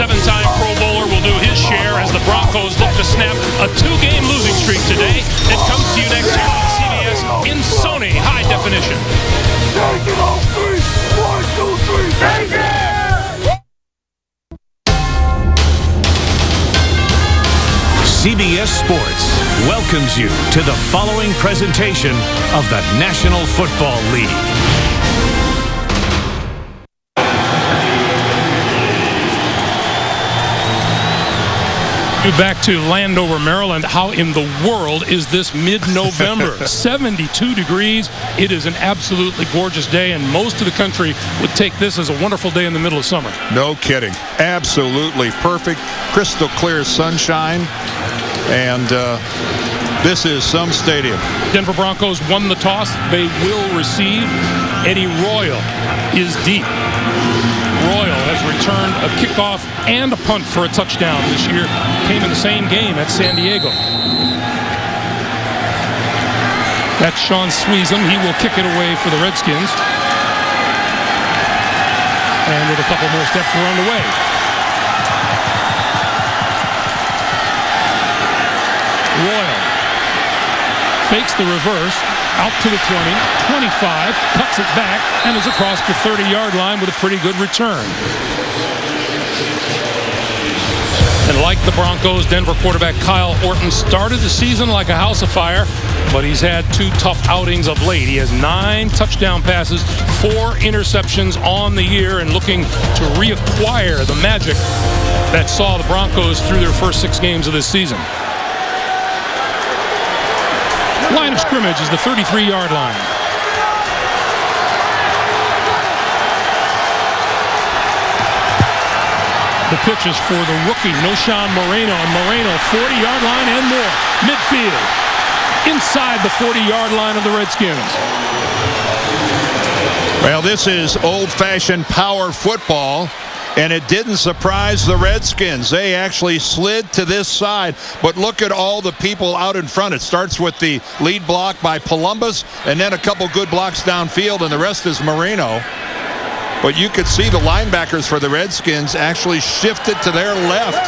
seven-time Pro Bowler will do his share as the Broncos look to snap a two-game losing streak today. It comes to you next year on CBS in Sony High Definition. Take it on three. 1, 2, 3. Take it! CBS Sports welcomes you to the following presentation of the National Football League. Back to Landover, Maryland. How in the world is this mid-November? 72 degrees. It is an absolutely gorgeous day, and most of the country would take this as a wonderful day in the middle of summer. No kidding. Absolutely perfect. Crystal clear sunshine. And this is some stadium. Denver Broncos won the toss. They will receive. Eddie Royal is deep. Royal has returned a kickoff and a punt for a touchdown this year. Came in the same game at San Diego. That's Sean Sweezum. He will kick it away for the Redskins. And with a couple more steps, we're on the way. Royal fakes the reverse, out to the 20, 25, cuts it back, and is across the 30-yard line with a pretty good return. And like the Broncos, Denver quarterback Kyle Orton started the season like a house of fire, but he's had two tough outings of late. He has 9 touchdown passes, 4 interceptions on the year, and looking to reacquire the magic that saw the Broncos through their first 6 games of this season. Line of scrimmage is the 33-yard line. The pitch is for the rookie, Noshan Moreno. And Moreno, 40-yard line and more. Midfield. Inside the 40-yard line of the Redskins. Well, this is old-fashioned power football. And it didn't surprise the Redskins. They actually slid to this side. But look at all the people out in front. It starts with the lead block by Columbus, and then a couple good blocks downfield, and the rest is Moreno. But you could see the linebackers for the Redskins actually shifted to their left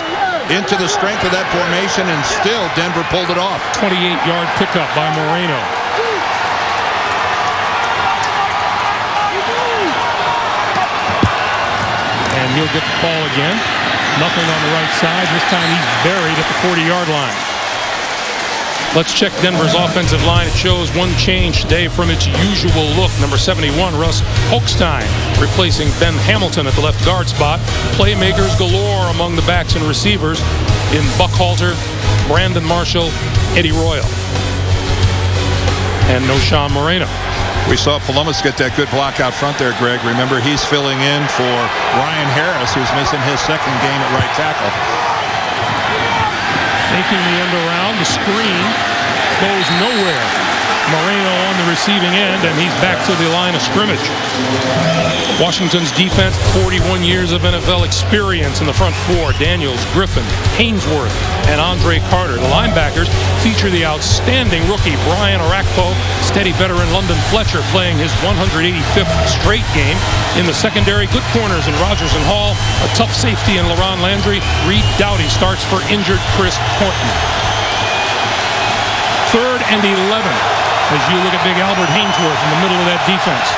into the strength of that formation, and still Denver pulled it off. 28-yard pickup by Moreno. And he'll get the ball again. Nothing on the right side. This time he's buried at the 40-yard line. Let's check Denver's offensive line. It shows one change today from its usual look. Number 71, Russ Hochstein, replacing Ben Hamilton at the left guard spot. Playmakers galore among the backs and receivers in Buckhalter, Brandon Marshall, Eddie Royal, and Noshan Moreno. We saw Columbus get that good block out front there, Greg. Remember, he's filling in for Ryan Harris, who's missing his second game at right tackle. Faking the end around. The screen goes nowhere. Moreno on the receiving end, and he's back to the line of scrimmage. Washington's defense, 41 years of NFL experience in the front four. Daniels, Griffin, Hainsworth, and Andre Carter. The linebackers feature the outstanding rookie Brian Orakpo, steady veteran London Fletcher playing his 185th straight game. In the secondary, good corners in Rogers and Hall, a tough safety in LaRon Landry. Reed Doughty starts for injured Chris Horton. 3rd and 11 as you look at big Albert Hainsworth in the middle of that defense.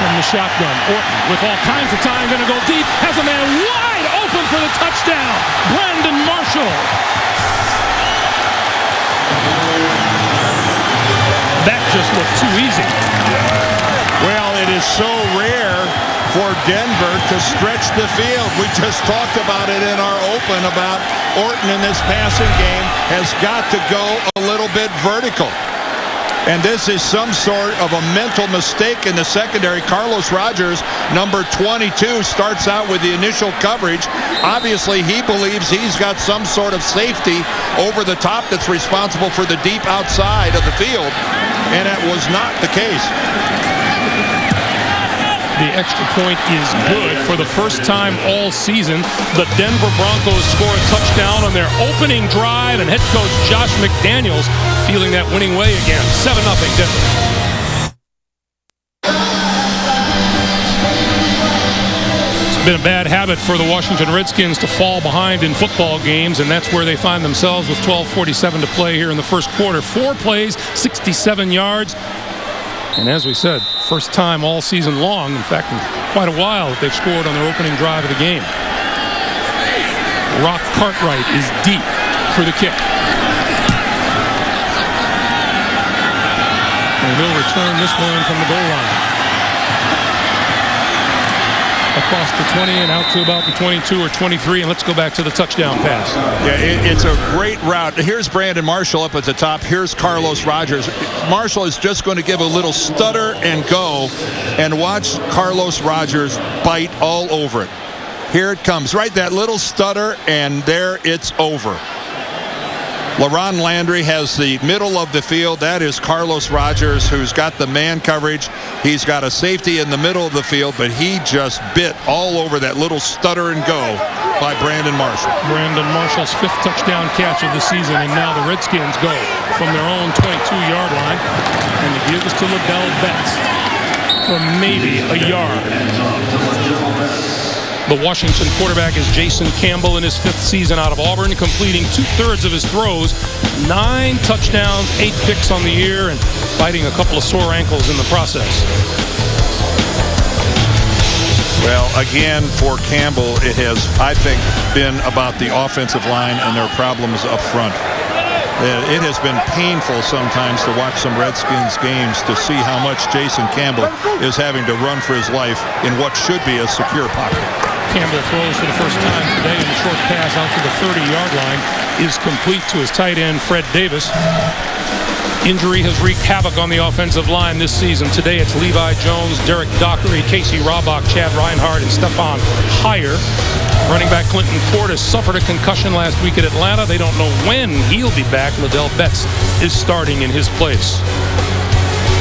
From the shotgun, Orton with all kinds of time, going to go deep, has a man wide open for the touchdown, Brandon Marshall. That just looked too easy. Well, it is so rare for Denver to stretch the field. We just talked about it in our open about Orton in this passing game has got to go a little bit vertical. And this is some sort of a mental mistake in the secondary. Carlos Rogers, number 22, starts out with the initial coverage. Obviously, he believes he's got some sort of safety over the top that's responsible for the deep outside of the field, and that was not the case. The extra point is good. For the first time all season, the Denver Broncos score a touchdown on their opening drive, and head coach Josh McDaniels feeling that winning way again. 7-0 Denver. Been a bad habit for the Washington Redskins to fall behind in football games, and that's where they find themselves with 12:47 to play here in the first quarter. 4 plays, 67 yards. And as we said, first time all season long, in fact, in quite a while, that they've scored on their opening drive of the game. Rock Cartwright is deep for the kick. And he'll return this one from the goal line. Across the 20 and out to about the 22 or 23, and let's go back to the touchdown pass. Yeah, it's a great route. Here's Brandon Marshall up at the top. Here's Carlos Rogers. Marshall is just going to give a little stutter and go, and watch Carlos Rogers bite all over it. Here it comes, right? That little stutter, and there it's over. LaRon Landry has the middle of the field. That is Carlos Rogers, who's got the man coverage. He's got a safety in the middle of the field, but he just bit all over that little stutter and go by Brandon Marshall. Brandon Marshall's 5th touchdown catch of the season, and now the Redskins go from their own 22-yard line, and the give is to Ladell Betts for maybe a yard. The Washington quarterback is Jason Campbell in his 5th season out of Auburn, completing 2/3 of his throws, 9 touchdowns, 8 picks on the year, and fighting a couple of sore ankles in the process. Well, again, for Campbell, it has, I think, been about the offensive line and their problems up front. It has been painful sometimes to watch some Redskins games to see how much Jason Campbell is having to run for his life in what should be a secure pocket. Campbell throws for the first time today, and the short pass out to the 30-yard line is complete to his tight end, Fred Davis. Injury has wreaked havoc on the offensive line this season. Today it's Levi Jones, Derek Dockery, Casey Robach, Chad Reinhardt, and Stephon Heyer. Running back Clinton Portis suffered a concussion last week at Atlanta. They don't know when he'll be back. Ladell Betts is starting in his place.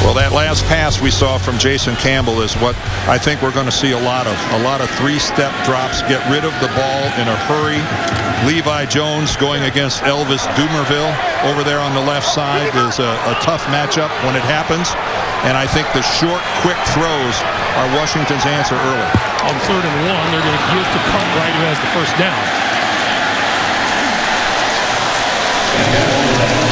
Well, that last pass we saw from Jason Campbell is what I think we're going to see a lot of 3-step drops, get rid of the ball in a hurry. Levi Jones going against Elvis Dumerville over there on the left side is a tough matchup when it happens. And I think the short, quick throws are Washington's answer early. On 3rd and 1, they're going to give to Cartwright, who has the first down.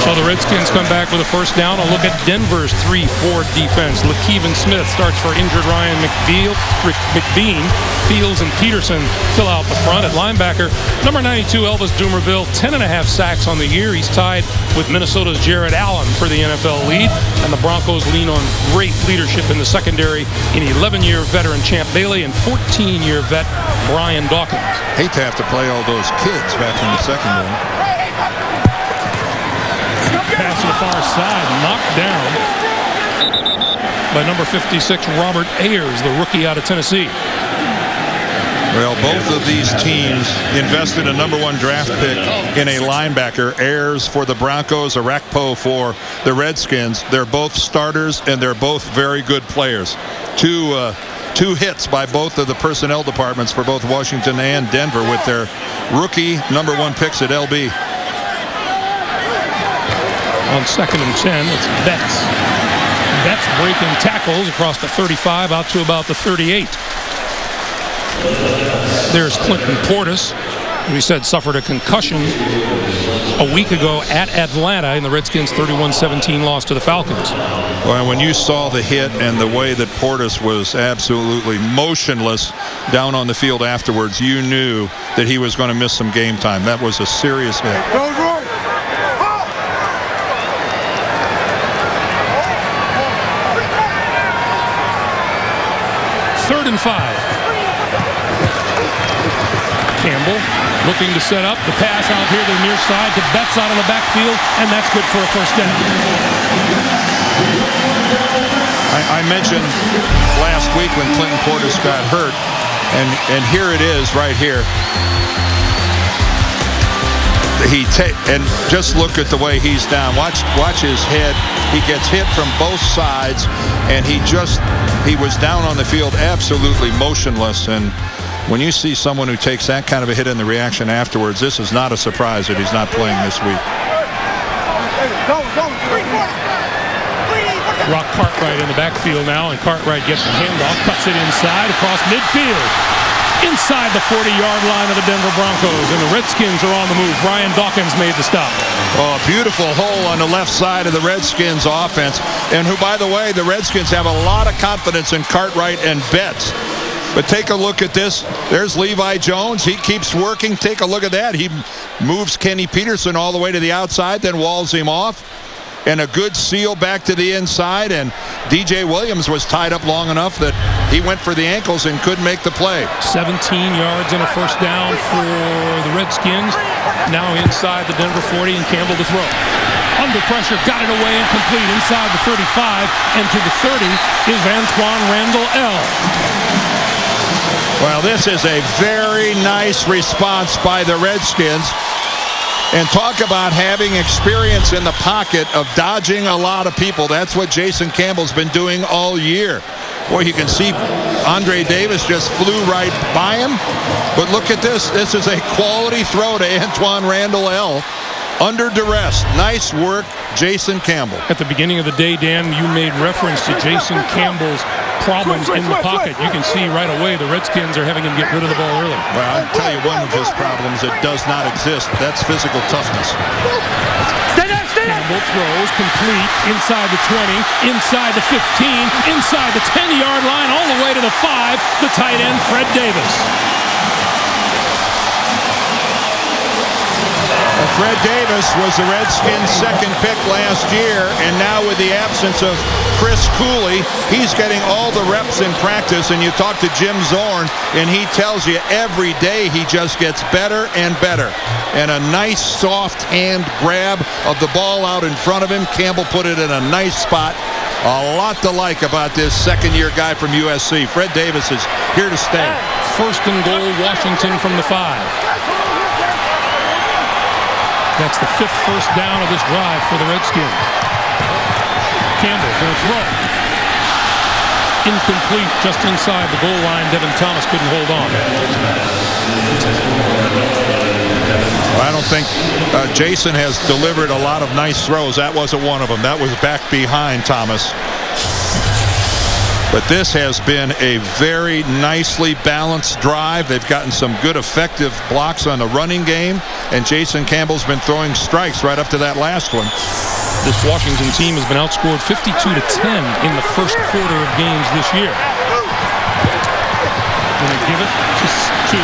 So the Redskins come back with a first down. A look at Denver's 3-4 defense. LaKeven Smith starts for injured Ryan McBean. Fields and Peterson fill out the front. At linebacker, number 92, Elvis Dumerville, 10.5 sacks on the year. He's tied with Minnesota's Jared Allen for the NFL lead. And the Broncos lean on great leadership in the secondary in 11-year veteran Champ Bailey and 14-year vet Brian Dawkins. Hate to have to play all those kids back in the secondary. Pass to the far side, knocked down by number 56, Robert Ayers, the rookie out of Tennessee. Well, both of these teams invested a #1 draft pick in a linebacker. Ayers for the Broncos, Arakpo for the Redskins. They're both starters, and they're both very good players. Two hits by both of the personnel departments for both Washington and Denver with their rookie #1 picks at LB. On 2nd and 10, it's Betts. Betts breaking tackles across the 35 out to about the 38. There's Clinton Portis, who we said suffered a concussion a week ago at Atlanta in the Redskins' 31-17 loss to the Falcons. Well, when you saw the hit and the way that Portis was absolutely motionless down on the field afterwards, you knew that he was going to miss some game time. That was a serious hit. 3rd and 5. Campbell looking to set up the pass out here to the near side to Betts out of the backfield, and that's good for a first down. I mentioned last week when Clinton Portis got hurt, and here it is right here. And just look at the way he's down. Watch his head. He gets hit from both sides, and he was down on the field absolutely motionless. And when you see someone who takes that kind of a hit in the reaction afterwards, this is not a surprise that he's not playing this week. Rock Cartwright in the backfield now, and Cartwright gets the handoff, cuts it inside across midfield. inside the 40-yard line of the Denver Broncos, and the Redskins are on the move. Brian Dawkins made the stop. Oh, a beautiful hole on the left side of the Redskins offense. And who, by the way, the Redskins have a lot of confidence in Cartwright and Betts. But take a look at this. There's Levi Jones. He keeps working. Take a look at that. He moves Kenny Peterson all the way to the outside, then walls him off. And a good seal back to the inside. And DJ Williams was tied up long enough that he went for the ankles and couldn't make the play. 17 yards and a first down for the Redskins. Now inside the Denver 40, and Campbell to throw. Under pressure, got it away and complete inside the 35, and to the 30 is Antoine Randall L. Well, this is a very nice response by the Redskins. And talk about having experience in the pocket of dodging a lot of people. That's what Jason Campbell's been doing all year. Boy, you can see Andre Davis just flew right by him. But look at this. This is a quality throw to Antoine Randall L. Under duress. Nice work, Jason Campbell. At the beginning of the day, Dan, you made reference to Jason Campbell's problems in the pocket. You can see right away the Redskins are having him get rid of the ball early. Well, I'll tell you one of his problems that does not exist. That's physical toughness. Campbell throws complete inside the 20, inside the 15, inside the 10-yard line, all the way to the 5, the tight end, Fred Davis. Fred Davis was the Redskins' second pick last year, and now with the absence of Chris Cooley, he's getting all the reps in practice. And you talk to Jim Zorn, and he tells you every day he just gets better and better. And a nice soft hand grab of the ball out in front of him. Campbell put it in a nice spot. A lot to like about this second-year guy from USC. Fred Davis is here to stay. First and goal, Washington from the 5. That's the 5th first down of this drive for the Redskins. Campbell going to throw. Incomplete, just inside the goal line. Devin Thomas couldn't hold on. I don't think Jason has delivered a lot of nice throws. That wasn't one of them. That was back behind Thomas. But this has been a very nicely balanced drive. They've gotten some good effective blocks on the running game, and Jason Campbell's been throwing strikes right up to that last one. This Washington team has been outscored 52-10 in the first quarter of games this year. Going to give it to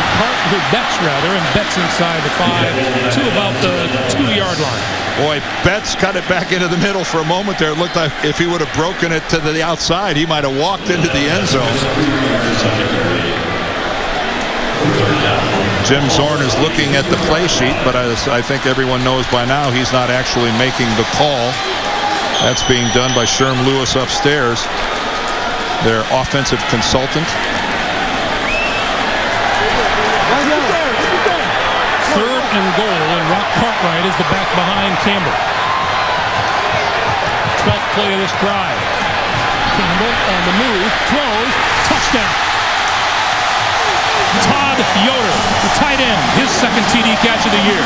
Betts, and Betts inside the 5 to about the 2-yard line. Boy, Betts cut it back into the middle for a moment there. It looked like if he would have broken it to the outside, he might have walked into the end zone. Jim Zorn is looking at the play sheet, but I think everyone knows by now he's not actually making the call. That's being done by Sherm Lewis upstairs, their offensive consultant. Third and goal, and Rock Cartwright is the back behind Campbell. 12th play of this drive. Campbell on the move, throws, touchdown. Todd Yoder, the tight end, his second TD catch of the year.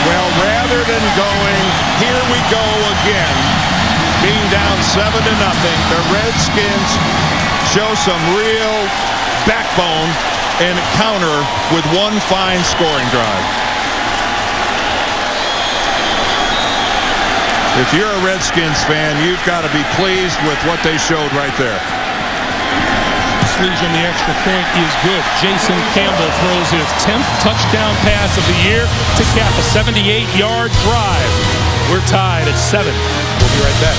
Well, rather than going, here we go again, being down 7-0, the Redskins show some real backbone and counter with one fine scoring drive. If you're a Redskins fan, you've got to be pleased with what they showed right there. From the extra point is good. Jason Campbell throws his 10th touchdown pass of the year to cap a 78-yard drive. We're tied at 7. We'll be right back.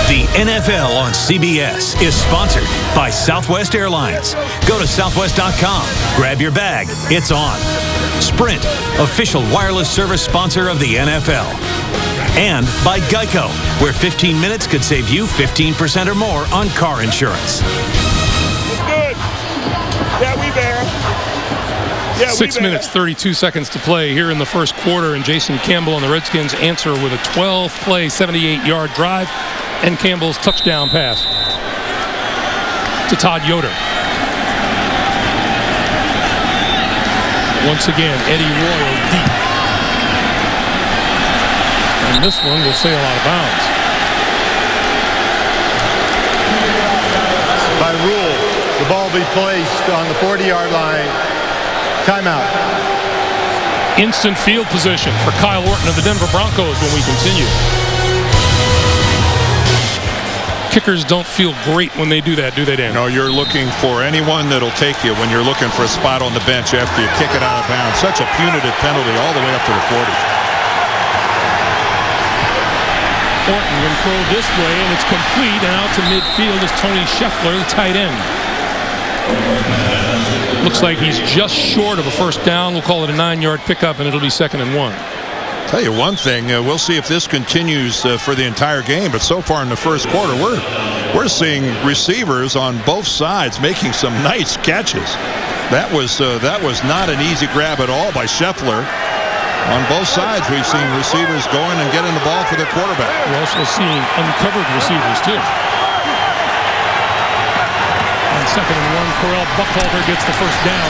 The NFL on CBS is sponsored by Southwest Airlines. Go to southwest.com, grab your bag, it's on. Sprint, official wireless service sponsor of the NFL. And by Geico, where 15 minutes could save you 15% or more on car insurance. Good. Yeah, we there. Yeah, 6 minutes, 32 seconds to play here in the first quarter, and Jason Campbell and the Redskins answer with a 12-play, 78-yard drive and Campbell's touchdown pass to Todd Yoder. Once again, Eddie Royal deep. And this one will sail out of bounds. The ball will be placed on the 40-yard line. Timeout. Instant field position for Kyle Orton of the Denver Broncos when we continue. Kickers don't feel great when they do that, do they, Dan? No, you're looking for anyone that'll take you when you're looking for a spot on the bench after you kick it out of bounds. Such a punitive penalty all the way up to the 40. Orton will throw this way, and it's complete, and out to midfield is Tony Scheffler, the tight end. Looks like he's just short of a first down. We'll call it a 9-yard pickup, and it'll be 2nd and 1. Tell you one thing, we'll see if this continues for the entire game, but so far in the first quarter, we're seeing receivers on both sides making some nice catches. That was not an easy grab at all by Scheffler. On both sides, we've seen receivers going and getting the ball for their quarterback. We're also seeing uncovered receivers, too. On 2nd and 1, Correll Buckhalter gets the first down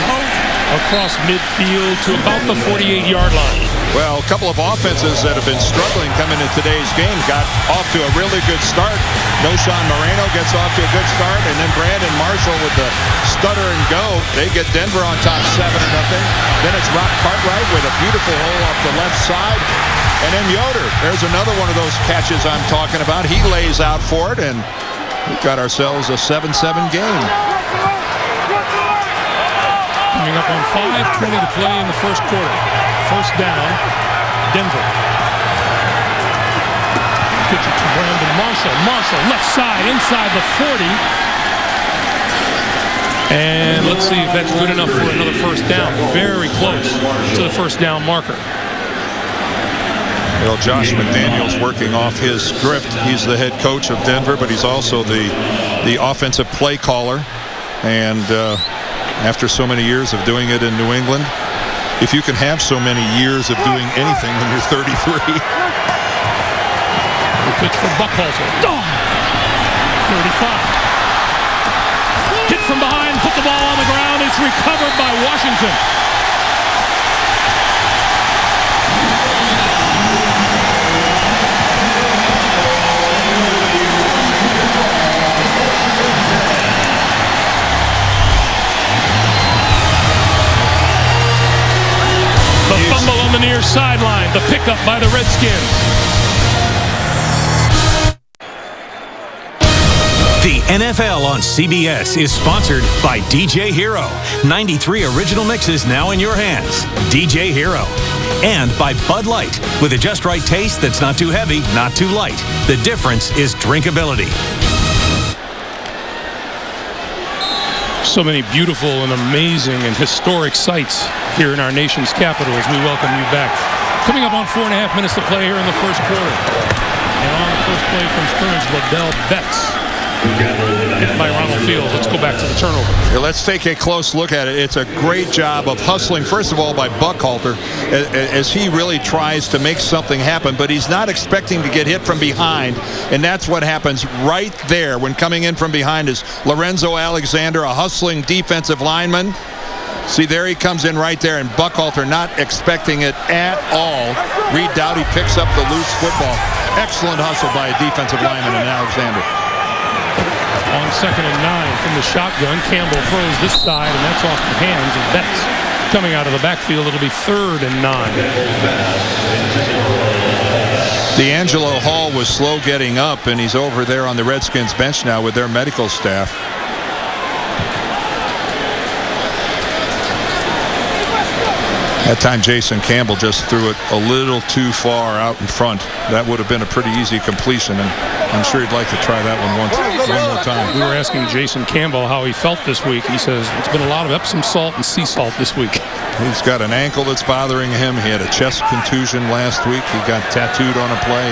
across midfield to about the 48-yard line. Well, a couple of offenses that have been struggling coming into today's game got off to a really good start. Noshawn Moreno gets off to a good start, and then Brandon Marshall with the stutter and go. They get Denver on top 7-0. Then it's Rock Cartwright with a beautiful hole off the left side. And then Yoder, there's another one of those catches I'm talking about. He lays out for it, and we've got ourselves a 7-7 game. Coming up on 5:20 to play in the first quarter. First down, Denver. Pitch it to Brandon Marshall. Marshall, left side, inside the 40. And let's see if that's good enough for another first down. Very close to the first down marker. Well, Josh McDaniels working off his script. He's the head coach of Denver, but he's also the offensive play caller. And after so many years of doing it in New England, if you can have so many years of doing anything when you're 33. The pitch for Buckhalter. 35. Hit from behind, put the ball on the ground. It's recovered by Washington. The fumble on the near sideline. The pickup by the Redskins. The NFL on CBS is sponsored by DJ Hero. 93 original mixes now in your hands. DJ Hero. And by Bud Light, with a just right taste that's not too heavy, not too light. The difference is drinkability. So many beautiful and amazing and historic sights here in our nation's capital as we welcome you back. Coming up on 4.5 minutes to play here in the first quarter. And on the first play from scrimmage, Ladell Betts. Hit by Ronald Fields. Let's go back to the turnover. Yeah, let's take a close look at it. It's a great job of hustling, first of all, by Buckhalter, as he really tries to make something happen, but he's not expecting to get hit from behind, and that's what happens right there when coming in from behind is Lorenzo Alexander, a hustling defensive lineman. See, there he comes in right there, and Buckhalter not expecting it at all. Reed Doughty picks up the loose football. Excellent hustle by a defensive lineman in Alexander. On 2nd and 9 from the shotgun, Campbell throws this side, and that's off the hands of Betts. Coming out of the backfield, it'll be 3rd and 9. D'Angelo Hall was slow getting up, and he's over there on the Redskins bench now with their medical staff. That time Jason Campbell just threw it a little too far out in front. That would have been a pretty easy completion, and I'm sure he'd like to try that one more time. We were asking Jason Campbell how he felt this week. He says it's been a lot of Epsom salt and sea salt this week. He's got an ankle that's bothering him. He had a chest contusion last week. He got tattooed on a play.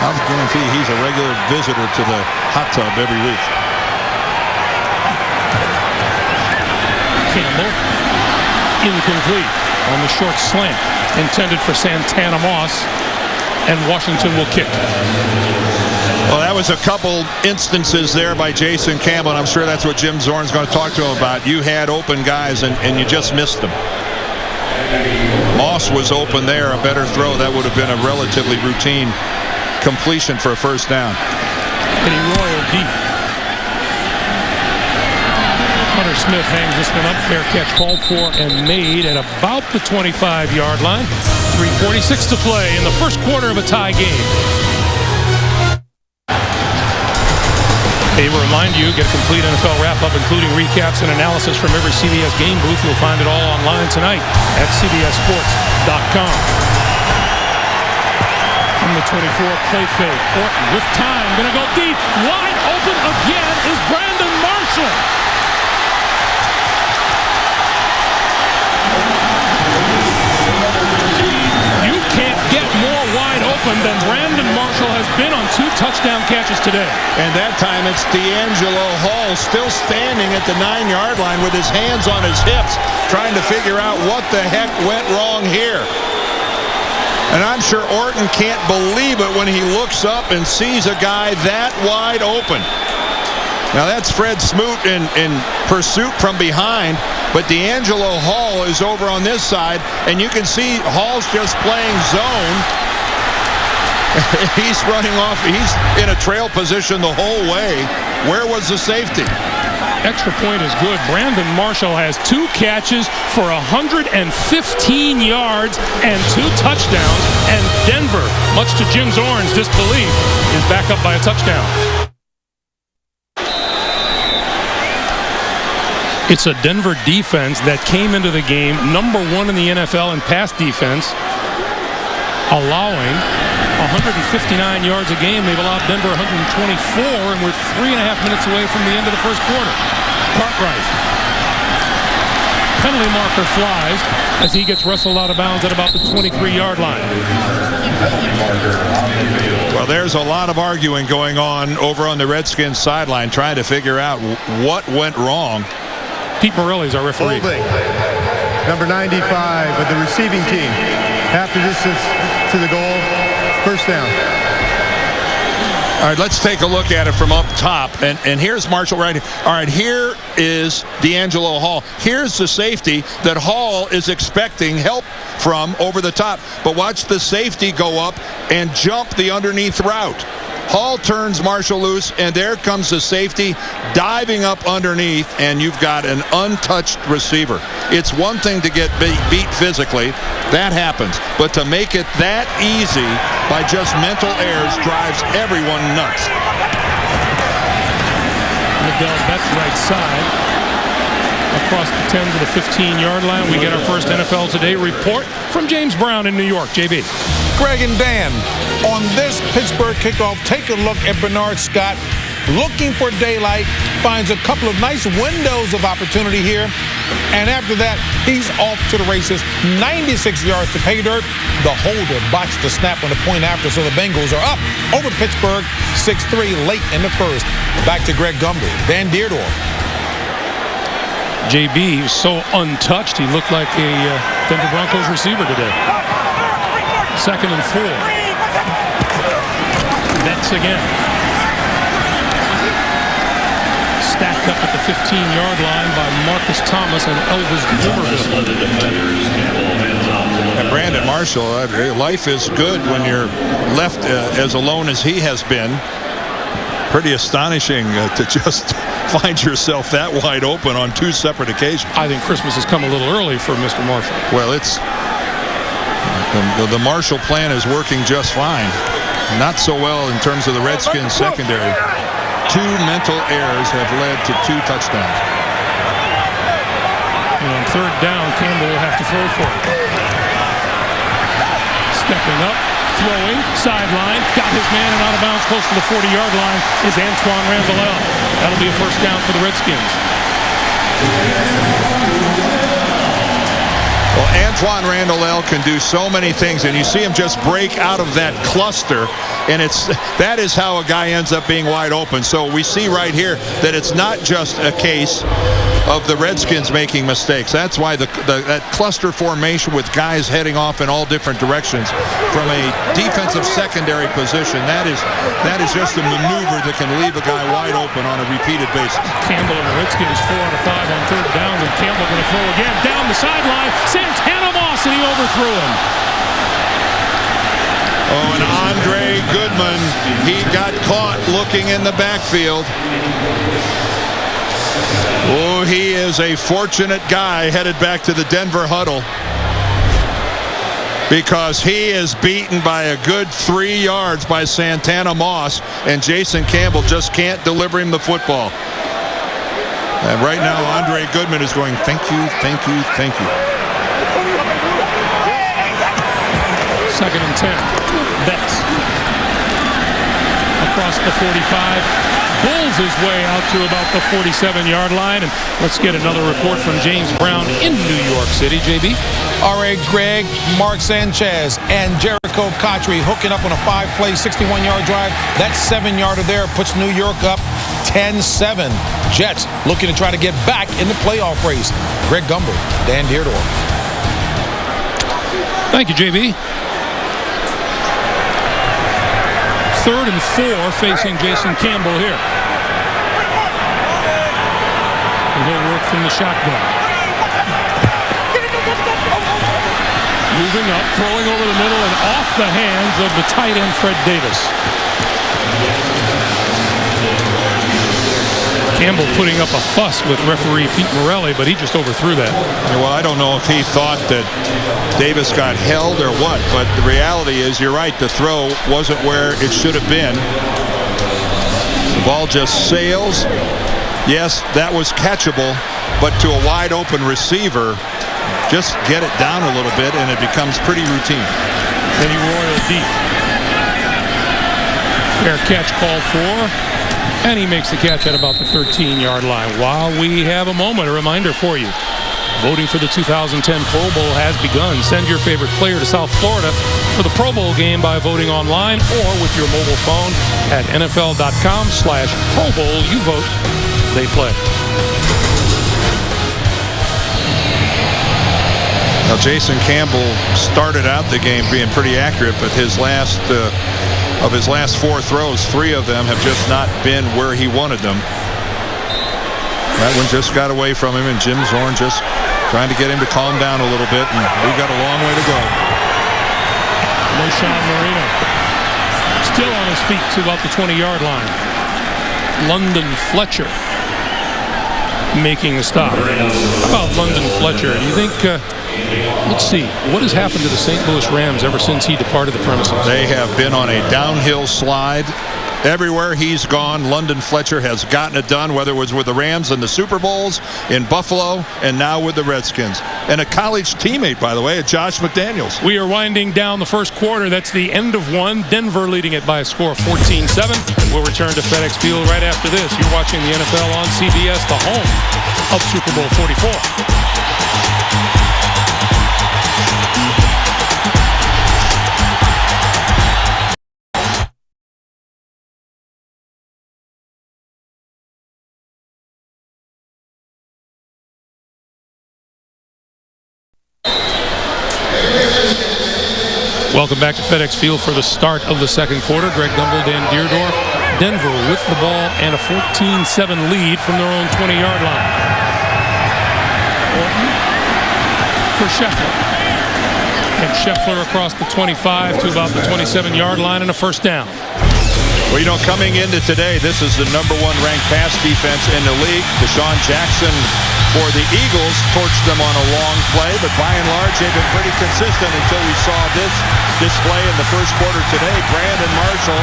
I'll guarantee he's a regular visitor to the hot tub every week. Campbell. Incomplete on the short slant intended for Santana Moss, and Washington will kick. Well, that was a couple instances there by Jason Campbell, and I'm sure that's what Jim Zorn's going to talk to him about. You had open guys, and you just missed them. Moss was open there, a better throw. That would have been a relatively routine completion for a first down. Eddie Royal deep. Arthur Smith hangs this one up. Fair catch called for and made at about the 25-yard line. 3:46 to play in the first quarter of a tie game. Hey, we'll remind you, get a complete NFL wrap-up, including recaps and analysis from every CBS game booth. You'll find it all online tonight at cbssports.com. From the 24, play fake. Orton with time, gonna go deep. Wide open again is Brandon Marshall. You can't get more wide open than Brandon Marshall has been on 2 touchdown catches today. And that time it's D'Angelo Hall still standing at the 9-yard line with his hands on his hips, trying to figure out what the heck went wrong here. And I'm sure Orton can't believe it when he looks up and sees a guy that wide open. Now that's Fred Smoot in pursuit from behind, but D'Angelo Hall is over on this side, and you can see Hall's just playing zone. He's running off. He's in a trail position the whole way. Where was the safety? Extra point is good. Brandon Marshall has 2 catches for 115 yards and 2 touchdowns. And Denver, much to Jim Zorn's disbelief, is back up by a touchdown. It's a Denver defense that came into the game #1 in the NFL in pass defense, allowing 159 yards a game. They've allowed Denver 124, and we're 3.5 minutes away from the end of the first quarter. Cartwright. Penalty marker flies as he gets wrestled out of bounds at about the 23-yard line. Well, there's a lot of arguing going on over on the Redskins sideline, trying to figure out what went wrong. Pete Morelli's our referee. Holding. Number 95 with the receiving team. Half the distance to the goal. First down. All right, let's take a look at it from up top. And here's Marshall right here. All right, here is D'Angelo Hall. Here's the safety that Hall is expecting help from over the top. But watch the safety go up and jump the underneath route. Hall turns Marshall loose, and there comes the safety diving up underneath, and you've got an untouched receiver. It's one thing to get beat physically. That happens. But to make it that easy by just mental errors drives everyone nuts. Miguel Betts right side. Across the 10 to the 15-yard line, we get our first NFL Today report from James Brown in New York. JB. Greg and Dan, on this Pittsburgh kickoff, take a look at Bernard Scott. Looking for daylight, finds a couple of nice windows of opportunity here. And after that, he's off to the races. 96 yards to pay dirt. The holder botched the snap on the point after, so the Bengals are up over Pittsburgh 6-3 late in the first. Back to Greg Gumbel, Dan Deardorff. JB was so untouched, he looked like a Denver Broncos receiver today. 2nd and 4. Betts again. Stacked up at the 15-yard line by Marcus Thomas and Elvis Dumerville. And Brandon Marshall, life is good when you're left as alone as he has been. Pretty astonishing to just find yourself that wide open on 2 separate occasions. I think Christmas has come a little early for Mr. Marshall. Well, it's the Marshall plan is working just fine. Not so well in terms of the Redskins secondary. 2 mental errors have led to 2 touchdowns. And on 3rd down, Campbell will have to throw for it. Stepping up, throwing, sideline, got his man and out of bounds close to the 40-yard line is Antoine Randall. That'll be a first down for the Redskins. Well, Antoine Randall can do so many things, and you see him just break out of that cluster, and that is how a guy ends up being wide open. So we see right here that it's not just a case of the Redskins making mistakes. That's why that cluster formation with guys heading off in all different directions from a defensive secondary position, that is just a maneuver that can leave a guy wide open on a repeated basis. Campbell and the Redskins 4 out of 5 on 3rd down, and Campbell going to throw again down the sideline. Santana Moss, and he overthrew him. Oh, and Andre Goodman, he got caught looking in the backfield. Oh, you he is a fortunate guy headed back to the Denver huddle, because he is beaten by a good 3 yards by Santana Moss, and Jason Campbell just can't deliver him the football. And right now, Andre Goodman is going, thank you, thank you, thank you. 2nd and 10. Betts across the 45. Pulls his way out to about the 47-yard line. And let's get another report from James Brown in New York City. JB? All right, Greg, Mark Sanchez, and Jericho Cotchery hooking up on a 5-play, 61-yard drive. That 7-yarder there puts New York up 10-7. Jets looking to try to get back in the playoff race. Greg Gumbel, Dan Deerdorf. Thank you, JB. 3rd and 4 facing Jason Campbell here. And he'll work from the shotgun. Moving up, throwing over the middle and off the hands of the tight end Fred Davis. Campbell putting up a fuss with referee Pete Morelli, but he just overthrew that. Well, I don't know if he thought that Davis got held or what, but the reality is, you're right, the throw wasn't where it should have been. The ball just sails. Yes, that was catchable, but to a wide open receiver, just get it down a little bit and it becomes pretty routine. Penny Royal deep. Fair catch called for. And he makes the catch at about the 13-yard line. While we have a moment, a reminder for you. Voting for the 2010 Pro Bowl has begun. Send your favorite player to South Florida for the Pro Bowl game by voting online or with your mobile phone at NFL.com/Pro Bowl. You vote, they play. Now, Jason Campbell started out the game being pretty accurate, but his last of his last 4 throws, 3 of them have just not been where he wanted them. That one just got away from him, and Jim Zorn just trying to get him to calm down a little bit, and we've got a long way to go. Noshawn Marino still on his feet to about the 20-yard line. London Fletcher making the stop. How about London Fletcher? Do you think, let's see, what has happened to the St. Louis Rams ever since he departed the premises? They have been on a downhill slide. Everywhere he's gone, London Fletcher has gotten it done, whether it was with the Rams in the Super Bowls, in Buffalo, and now with the Redskins. And a college teammate, by the way, Josh McDaniels. We are winding down the first quarter. That's the end of one. Denver leading it by a score of 14-7. We'll return to FedEx Field right after this. You're watching the NFL on CBS, the home of Super Bowl 44. Welcome back to FedEx Field for the start of the second quarter. Greg Gumbel, Dan Deerdorf. Denver with the ball and a 14-7 lead from their own 20-yard line. Orton for Scheffler. And Scheffler across the 25 to about the 27-yard line and a first down. Well, you know, coming into today, this is the #1 ranked pass defense in the league. Deshaun Jackson for the Eagles torched them on a long play, but by and large, they've been pretty consistent until we saw this display in the first quarter today. Brandon Marshall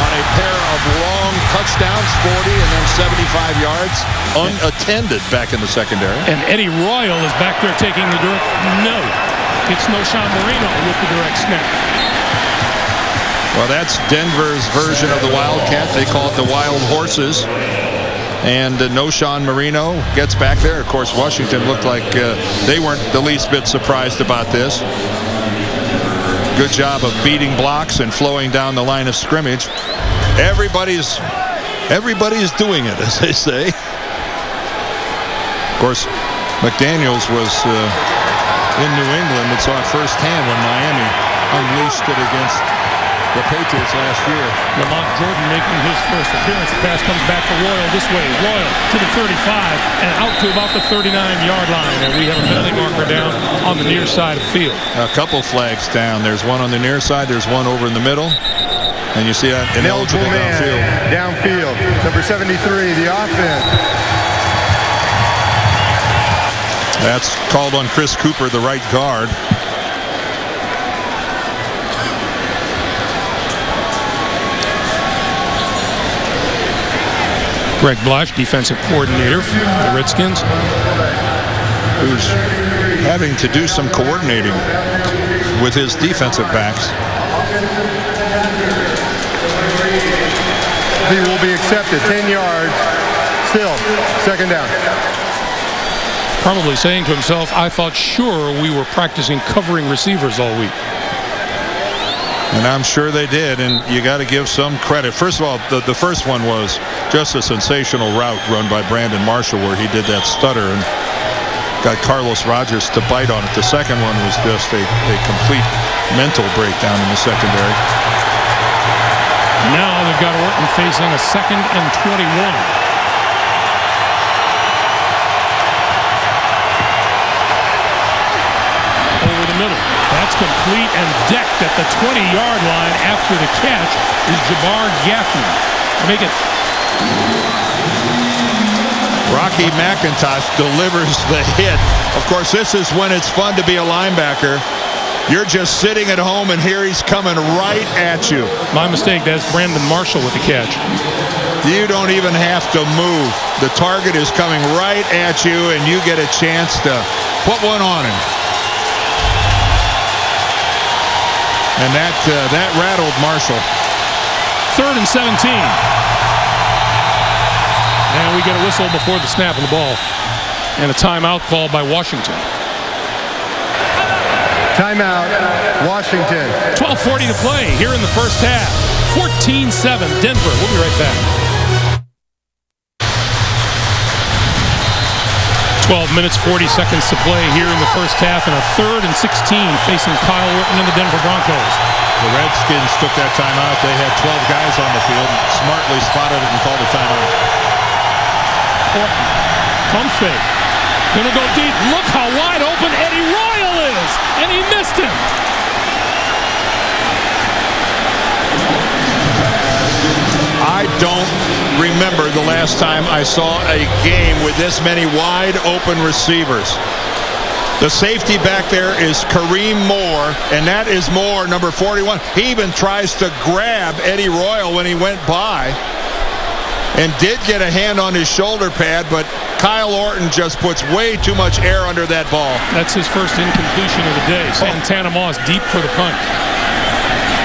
on a pair of long touchdowns, 40 and then 75 yards, unattended back in the secondary. And Eddie Royal is back there taking the direct. No, it's Noshawn Marino with the direct snap. Well, that's Denver's version of the Wildcat. They call it the Wild Horses. And Noshawn Marino gets back there. Of course, Washington looked like they weren't the least bit surprised about this. Good job of beating blocks and flowing down the line of scrimmage. Everybody's doing it, as they say. Of course, McDaniels was in New England and saw it firsthand when Miami unleashed it against the Patriots last year. Lamont Jordan making his first appearance. The pass comes back to Royal this way. Royal to the 35 and out to about the 39-yard line. And we have a penalty marker down on the near side of the field. A couple flags down. There's one on the near side. There's one over in the middle. And you see that ineligible downfield. Number 73, the offense. That's called on Chris Cooper, the right guard. Greg Bloch, defensive coordinator for the Redskins, who's having to do some coordinating with his defensive backs. He will be accepted. 10 yards. Still, second down. Probably saying to himself, I thought sure we were practicing covering receivers all week. And I'm sure they did, and you got to give some credit. First of all, the first one was just a sensational route run by Brandon Marshall where he did that stutter and got Carlos Rogers to bite on it. The second one was just a complete mental breakdown in the secondary. Now they've got Orton facing a 2nd and 21. Middle. That's complete and decked at the 20-yard line after the catch is Jabbar Gaffney. Make it. Rocky McIntosh delivers the hit. Of course, this is when it's fun to be a linebacker. You're just sitting at home, and here he's coming right at you. My mistake. That's Brandon Marshall with the catch. You don't even have to move. The target is coming right at you, and you get a chance to put one on him. And that rattled Marshall. 3rd and 17. And we get a whistle before the snap of the ball. And a timeout called by Washington. Timeout, Washington. 12:40 to play here in the first half. 14-7, Denver. We'll be right back. 12 minutes, 40 seconds to play here in the first half, and a 3rd and 16 facing Kyle Orton and the Denver Broncos. The Redskins took that timeout. They had 12 guys on the field, smartly spotted it and called a timeout. Orton, pump fake. Gonna go deep. Look how wide open Eddie Royal is, and he missed him. I don't remember the last time I saw a game with this many wide open receivers. The safety back there is Kareem Moore, and that is Moore, number 41. He even tries to grab Eddie Royal when he went by and did get a hand on his shoulder pad, but Kyle Orton just puts way too much air under that ball. That's his first incompletion of the day. Santana Moss deep for the punt.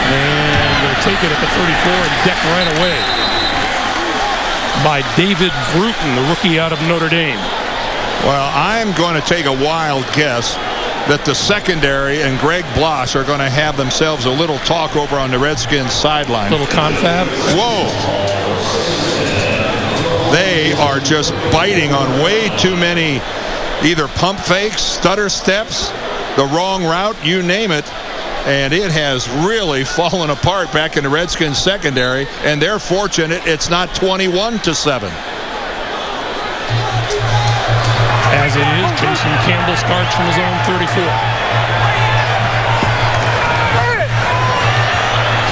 And they'll take it at the 34 and deck right away by David Bruton, the rookie out of Notre Dame. Well, I'm going to take a wild guess that the secondary and Greg Bloch are going to have themselves a little talk over on the Redskins sideline. Little confab. Whoa. They are just biting on way too many either pump fakes, stutter steps, the wrong route, you name it. And it has really fallen apart back in the Redskins secondary, and they're fortunate it's not 21-7. As it is, Jason Campbell starts from his own 34.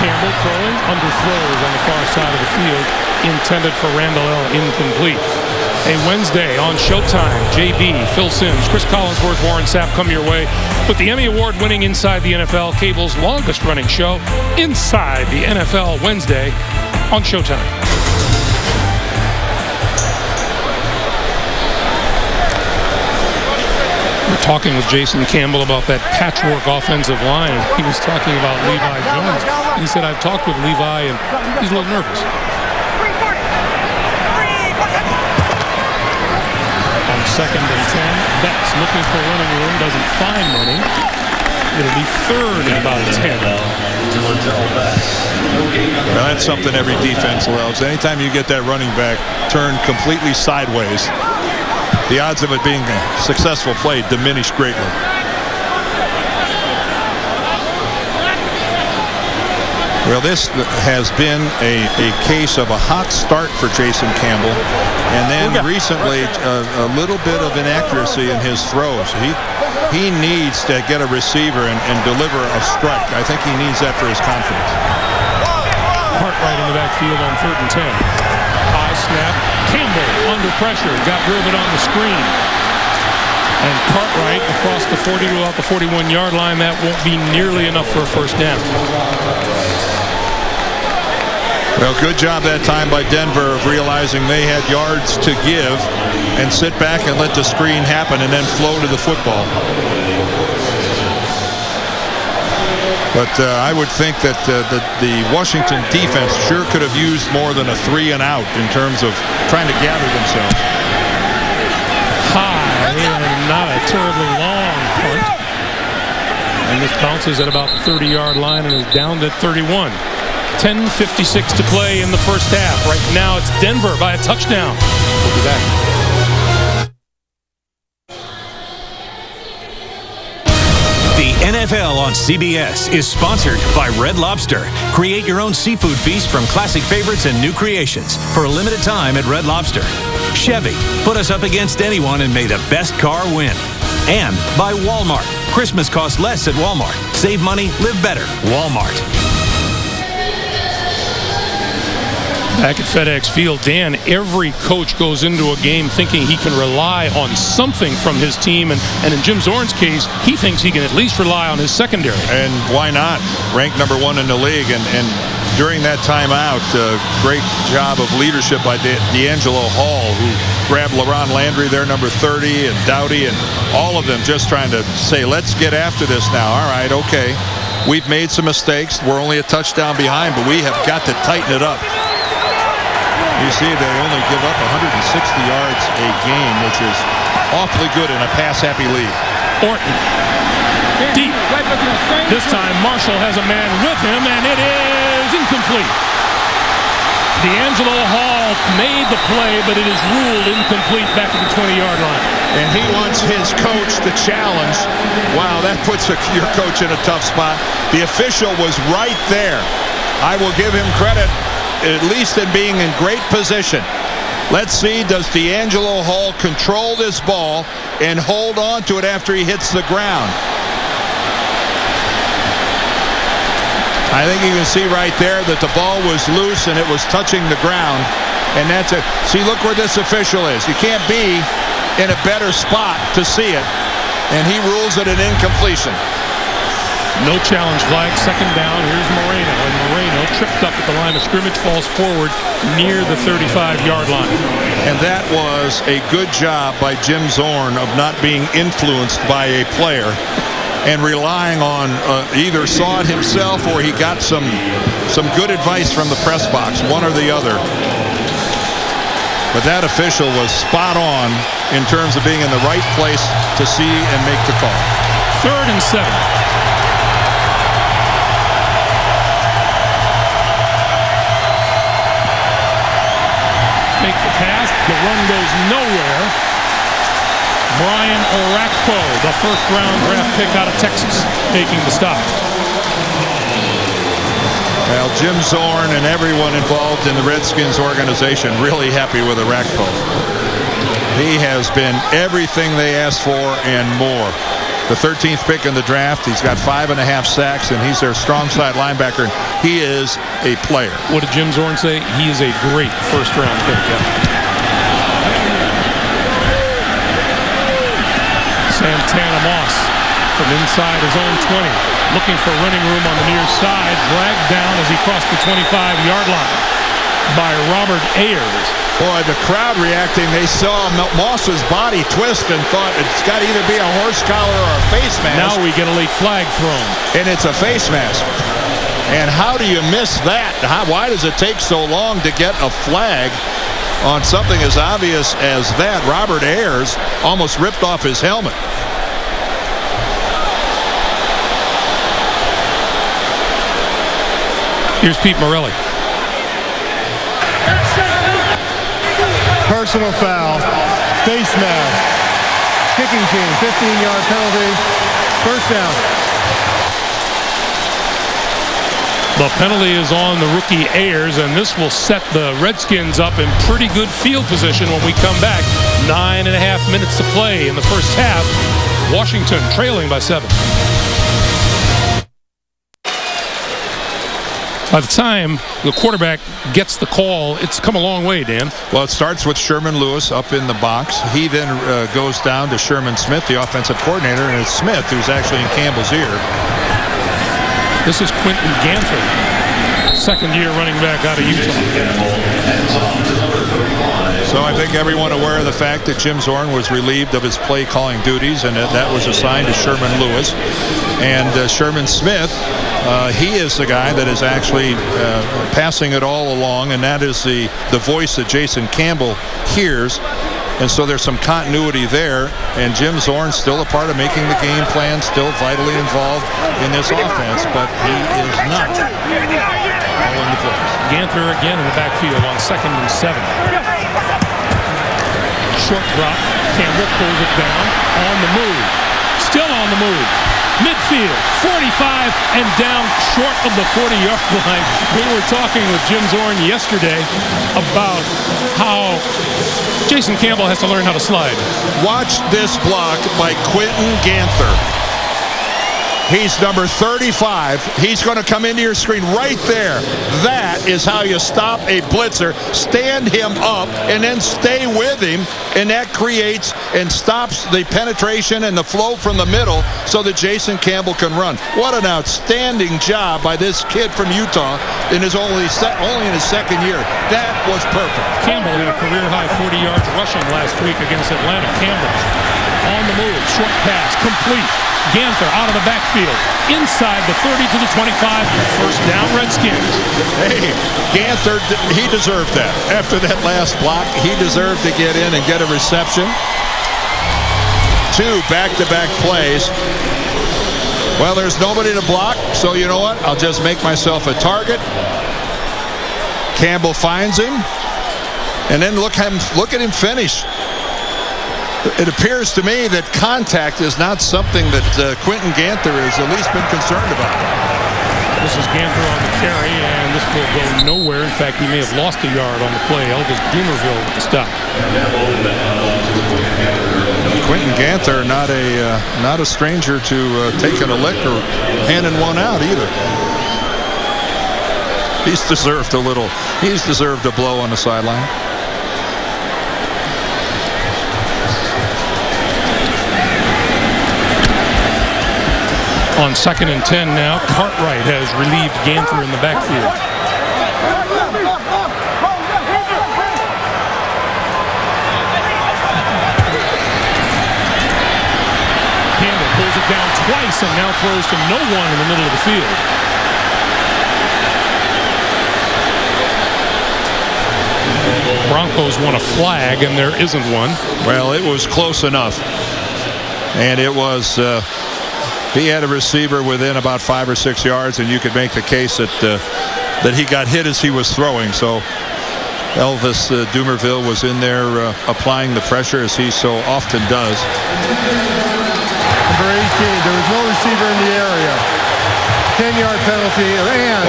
Campbell throwing, underthrows on the far side of the field, intended for Randall L. incomplete. A Wednesday on Showtime. JB, Phil Simms, Chris Collinsworth, Warren Sapp come your way with the Emmy Award-winning Inside the NFL, cable's longest-running show, Inside the NFL Wednesday on Showtime. We're talking with Jason Campbell about that patchwork offensive line. He was talking about Levi Jones. He said, I've talked with Levi, and he's a little nervous. Second and 10. Betts looking for running room, doesn't find money. It'll be 3rd and about 10. Well, that's something every defense loves. Anytime you get that running back turned completely sideways, the odds of it being a successful play diminish greatly. Well, this has been a case of a hot start for Jason Campbell, and then recently a little bit of inaccuracy in his throws. He needs to get a receiver and deliver a strike. I think he needs that for his confidence. Cartwright in the backfield on 3rd and 10. High snap. Campbell under pressure. Got rid of it on the screen. And Cartwright across the 40 to about the 41-yard line. That won't be nearly enough for a first down. Well, good job that time by Denver of realizing they had yards to give and sit back and let the screen happen and then flow to the football. But I would think that the Washington defense sure could have used more than a 3 and out in terms of trying to gather themselves. High and not a terribly long punt. And this bounces at about the 30-yard line and is down to 31. 10:56 to play in the first half. Right now it's Denver by a touchdown. We'll be back. The NFL on CBS is sponsored by Red Lobster. Create your own seafood feast from classic favorites and new creations for a limited time at Red Lobster. Chevy, put us up against anyone and may the best car win. And by Walmart. Christmas costs less at Walmart. Save money, live better. Walmart. Back at FedEx Field, Dan, every coach goes into a game thinking he can rely on something from his team. And in Jim Zorn's case, he thinks he can at least rely on his secondary. And why not? Ranked number 1 in the league. And during that timeout, great job of leadership by D'Angelo Hall, who grabbed LaRon Landry, their number 30, and Dowdy, and all of them just trying to say, let's get after this now. All right, okay. We've made some mistakes. We're only a touchdown behind, but we have got to tighten it up. You see they only give up 160 yards a game, which is awfully good in a pass-happy league. Orton, deep. This time Marshall has a man with him, and it is incomplete. D'Angelo Hall made the play, but it is ruled incomplete back at the 20-yard line. And he wants his coach to challenge. Wow, that puts your coach in a tough spot. The official was right there. I will give him credit, at least in being in great position. Let's see, does D'Angelo Hall control this ball and hold on to it after he hits the ground? I think you can see right there that the ball was loose and it was touching the ground. And that's it. See, look where this official is. You can't be in a better spot to see it. And he rules it an incompletion. No challenge flag, second down. Here's Moreno, and Moreno tripped up at the line of scrimmage, falls forward near the 35-yard line. And that was a good job by Jim Zorn of not being influenced by a player and relying on either saw it himself or he got some good advice from the press box, one or the other. But that official was spot on in terms of being in the right place to see and make the call. 3rd and 7. Fake the pass. The run goes nowhere. Brian Orakpo, the first-round draft pick out of Texas, making the stop. Well, Jim Zorn and everyone involved in the Redskins organization really happy with Orakpo. He has been everything they asked for and more. The 13th pick in the draft. He's got 5.5 sacks, and he's their strong side linebacker. He is a player. What did Jim Zorn say? He is a great first-round pick. Yeah. Santana Moss from inside his own 20, looking for running room on the near side, dragged down as he crossed the 25-yard line by Robert Ayers. Boy, the crowd reacting, they saw Moss's body twist and thought it's got to either be a horse collar or a face mask. Now we get a late flag thrown. And it's a face mask. And how do you miss that? Why does it take so long to get a flag on something as obvious as that? Robert Ayers almost ripped off his helmet. Here's Pete Morelli. Personal foul, face mask, kicking team, 15-yard penalty, first down. The penalty is on the rookie Ayers, and this will set the Redskins up in pretty good field position when we come back. 9.5 minutes to play in the first half. Washington trailing by 7. By the time the quarterback gets the call, it's come a long way, Dan. Well, it starts with Sherman Lewis up in the box. He then goes down to Sherman Smith, the offensive coordinator, and it's Smith who's actually in Campbell's ear. This is Quentin Ganther, second-year running back out of Utah. So I think everyone aware of the fact that Jim Zorn was relieved of his play-calling duties, and that was assigned to Sherman Lewis. And Sherman Smith, he is the guy that is actually passing it all along, and that is the voice that Jason Campbell hears. And so there's some continuity there, and Jim Zorn's still a part of making the game plan, still vitally involved in this offense, but he is not calling the plays. Ganther again in the backfield on 2nd and 7. Short drop. Campbell pulls it down. On the move. Still on the move. Midfield. 45 and down short of the 40-yard line. We were talking with Jim Zorn yesterday about how Jason Campbell has to learn how to slide. Watch this block by Quentin Ganther. He's number 35. He's going to come into your screen right there. That is how you stop a blitzer. Stand him up and then stay with him, and that creates and stops the penetration and the flow from the middle so that Jason Campbell can run. What an outstanding job by this kid from Utah in his only in his second year. That was perfect. Campbell had a career-high 40 yards rushing last week against Atlanta. Campbell on the move. Short pass. Complete. Ganther out of the backfield, inside the 30 to the 25, first down Redskins. Hey, Ganther, he deserved that. After that last block, he deserved to get in and get a reception. 2 back-to-back plays. Well, there's nobody to block, so you know what? I'll just make myself a target. Campbell finds him, and then look at him finish. It appears to me that contact is not something that Quentin Ganther has at least been concerned about. This is Ganther on the carry, and this will go nowhere. In fact, he may have lost a yard on the play. Elvis Dumerville with the stop. Quentin Ganther, not a stranger to taking a lick or handing one out either. He's deserved a blow on the sideline. On 2nd and 10 now, Cartwright has relieved Ganther in the backfield. Campbell pulls it down twice and now throws to no one in the middle of the field. Broncos want a flag, and there isn't one. Well, it was close enough. And it was... he had a receiver within about 5 or 6 yards, and you could make the case that he got hit as he was throwing. So Elvis Dumerville was in there applying the pressure, as he so often does. Number 18, there was no receiver in the area. 10-yard penalty, and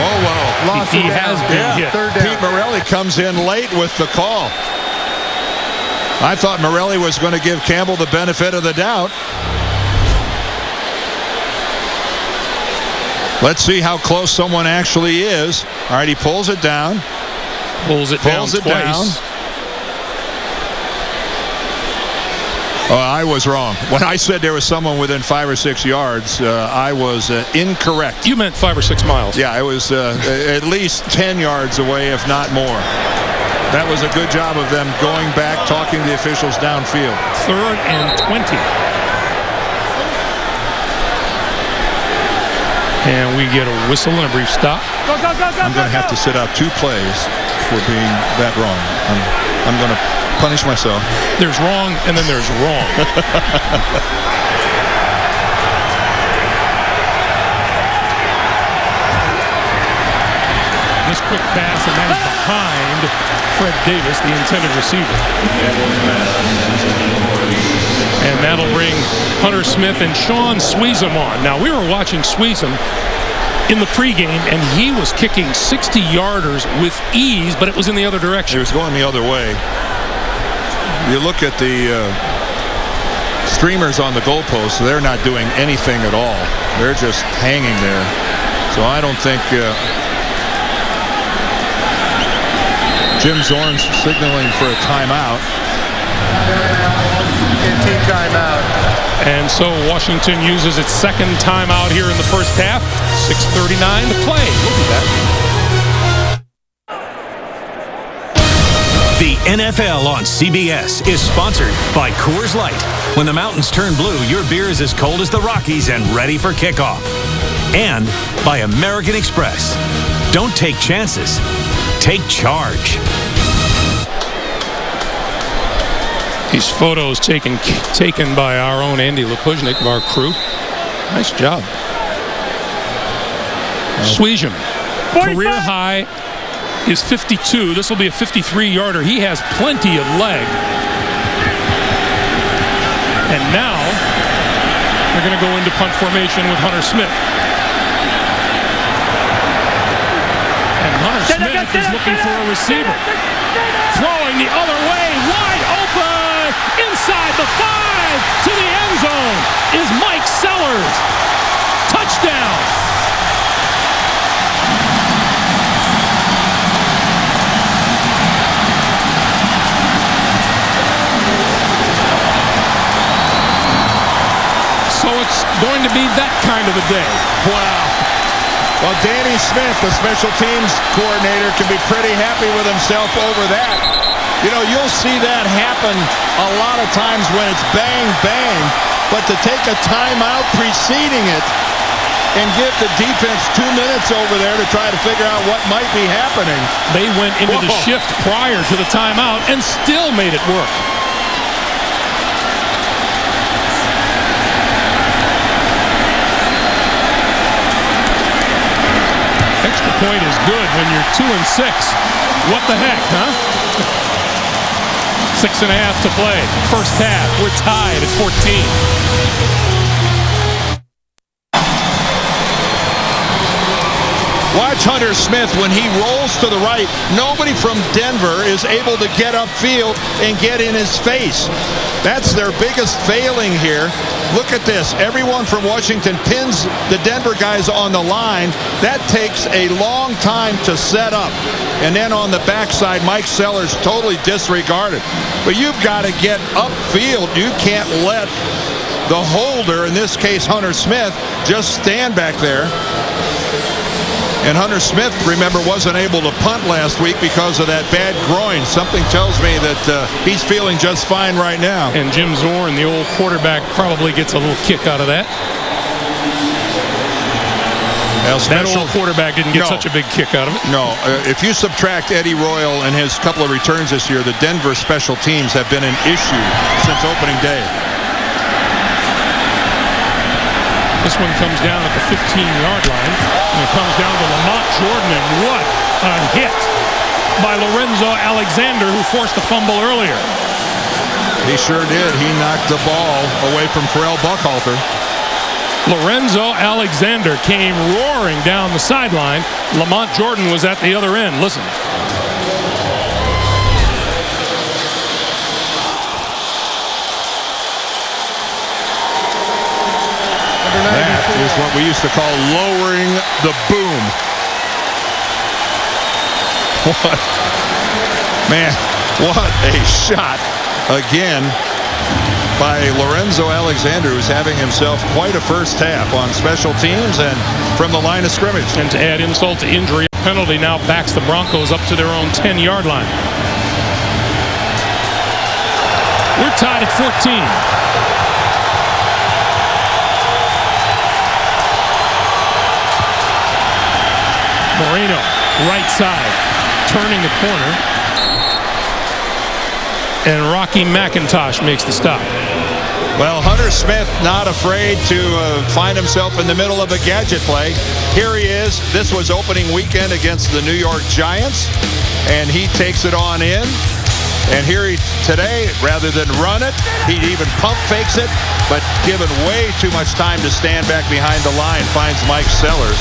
lost he has been hit. Third down. Pete Morelli comes in late with the call. I thought Morelli was going to give Campbell the benefit of the doubt. Let's see how close someone actually is. All right, he pulls it down. Pulls it down twice. Oh, I was wrong. When I said there was someone within 5 or 6 yards, I was incorrect. You meant 5 or 6 miles. Yeah, it was at least 10 yards away, if not more. That was a good job of them going back, talking to the officials downfield. 3rd and 20. And we get a whistle and a brief stop. I'm going to have to sit out 2 plays for being that wrong. I'm going to punish myself. There's wrong, and then there's wrong. This quick pass, and that is behind Fred Davis, the intended receiver. And that'll bring Hunter Smith and Sean Sweezum on. Now, we were watching Sweezum in the pregame, and he was kicking 60-yarders with ease, but it was in the other direction. It was going the other way. You look at the streamers on the goalposts, they're not doing anything at all. They're just hanging there. So I don't think Jim Zorn's signaling for a timeout. Team timeout. And so Washington uses its second timeout here in the first half. 6:39 to play. Look at that. The NFL on CBS is sponsored by Coors Light. When the mountains turn blue, your beer is as cold as the Rockies and ready for kickoff. And by American Express. Don't take chances. Take charge. These photos taken by our own Andy Lapuznik of our crew. Nice job. Sweejum, career high is 52. This will be a 53-yarder. He has plenty of leg. And now they're going to go into punt formation with Hunter Smith. And Hunter Smith is looking for a receiver. Throwing the other way, wide open. Inside the 5 to the end zone is Mike Sellers. Touchdown. So it's going to be that kind of a day. Wow. Well, Danny Smith, the special teams coordinator, can be pretty happy with himself over that. You know, you'll see that happen a lot of times when it's bang, bang. But to take a timeout preceding it and give the defense 2 minutes over there to try to figure out what might be happening. They went into the shift prior to the timeout and still made it work. Extra point is good when you're 2-6. What the heck, huh? 6.5 to play. First half, we're tied at 14. Watch Hunter Smith when he rolls to the right. Nobody from Denver is able to get upfield and get in his face. That's their biggest failing here. Look at this. Everyone from Washington pins the Denver guys on the line. That takes a long time to set up. And then on the backside, Mike Sellers totally disregarded. But you've got to get upfield. You can't let the holder, in this case Hunter Smith, just stand back there. And Hunter Smith, remember, wasn't able to punt last week because of that bad groin. Something tells me that he's feeling just fine right now. And Jim Zorn, the old quarterback, probably gets a little kick out of that. That old quarterback didn't get such a big kick out of it. No. If you subtract Eddie Royal and his couple of returns this year, the Denver special teams have been an issue since opening day. This one comes down at the 15-yard line. And it comes down to Lamont Jordan, and what a hit by Lorenzo Alexander, who forced a fumble earlier. He sure did. He knocked the ball away from Pharrell Buckhalter. Lorenzo Alexander came roaring down the sideline. Lamont Jordan was at the other end. Listen. That is what we used to call lowering the boom. What? Man, what a shot again by Lorenzo Alexander, who's having himself quite a first half on special teams and from the line of scrimmage. And to add insult to injury, a penalty now backs the Broncos up to their own 10-yard line. We're tied at 14. Moreno, right side, turning the corner. And Rocky McIntosh makes the stop. Well, Hunter Smith not afraid to find himself in the middle of a gadget play. Here he is. This was opening weekend against the New York Giants. And he takes it on in. And here today, rather than run it, he even pump fakes it. But given way too much time to stand back behind the line, finds Mike Sellers.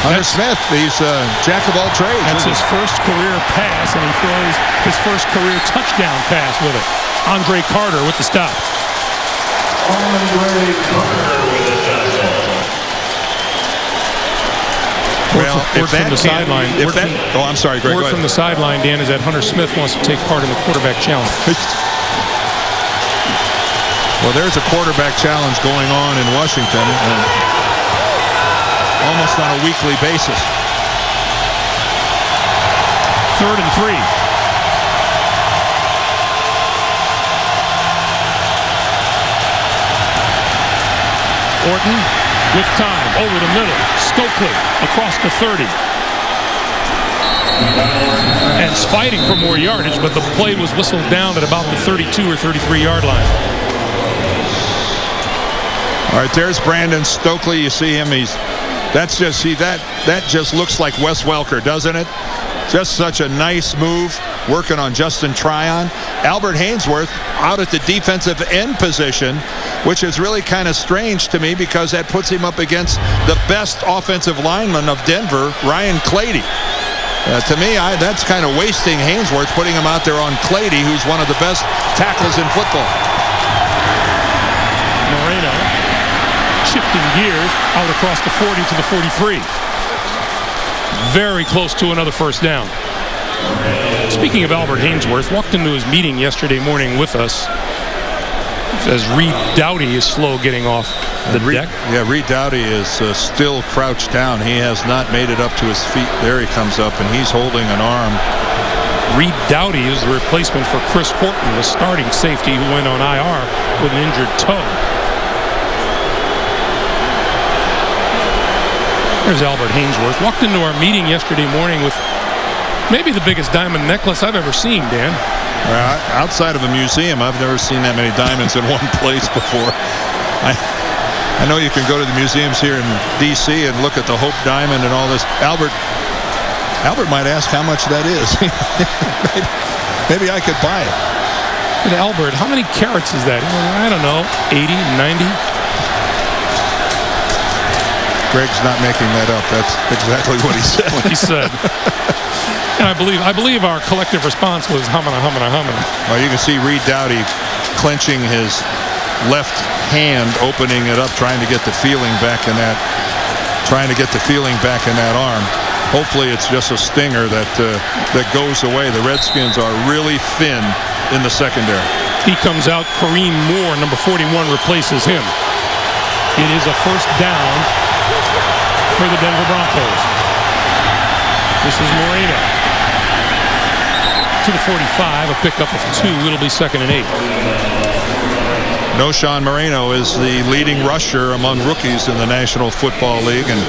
Hunter Smith, he's jack of all trades. That's his first career pass, and he throws his first career touchdown pass with it. Andre Carter with the stop. Word from the sideline. I'm sorry, Greg. Word from the sideline, Dan, is that Hunter Smith wants to take part in the quarterback challenge. Well, there's a quarterback challenge going on in Washington, almost on a weekly basis. 3rd and 3. Orton with time over the middle. Stokely across the 30. And is fighting for more yardage, but the play was whistled down at about the 32 or 33-yard line. All right, there's Brandon Stokely. You see him. That just looks like Wes Welker, doesn't it? Just such a nice move, working on Justin Tryon. Albert Hainsworth out at the defensive end position, which is really kind of strange to me because that puts him up against the best offensive lineman of Denver, Ryan Clady. To me, that's kind of wasting Hainsworth, putting him out there on Clady, who's one of the best tackles in football. Moreno shifting gears out across the 40 to the 43. Very close to another first down. Speaking of Albert Hainsworth, walked into his meeting yesterday morning with us as Reed Doughty is slow getting off the deck. Yeah, Reed Doughty is still crouched down. He has not made it up to his feet. There he comes up, and he's holding an arm. Reed Doughty is the replacement for Chris Horton, the starting safety who went on IR with an injured toe. There's Albert Hainsworth. Walked into our meeting yesterday morning with maybe the biggest diamond necklace I've ever seen, Dan. Well, outside of a museum, I've never seen that many diamonds in one place before. I know you can go to the museums here in D.C. and look at the Hope Diamond and all this. Albert might ask how much that is. maybe I could buy it. But Albert, how many carats is that? I don't know, 80, 90? Greg's not making that up. That's exactly what he said. What he said. And I believe our collective response was humming. Well, you can see Reed Doughty clenching his left hand, opening it up, trying to get the feeling back in that arm. Hopefully it's just a stinger that goes away. The Redskins are really thin in the secondary. He comes out. Kareem Moore, number 41, replaces him. It is a first down for the Denver Broncos. This is Moreno. To the 45, a pickup of 2. It'll be 2nd and 8. Noshawn Moreno is the leading rusher among rookies in the National Football League, and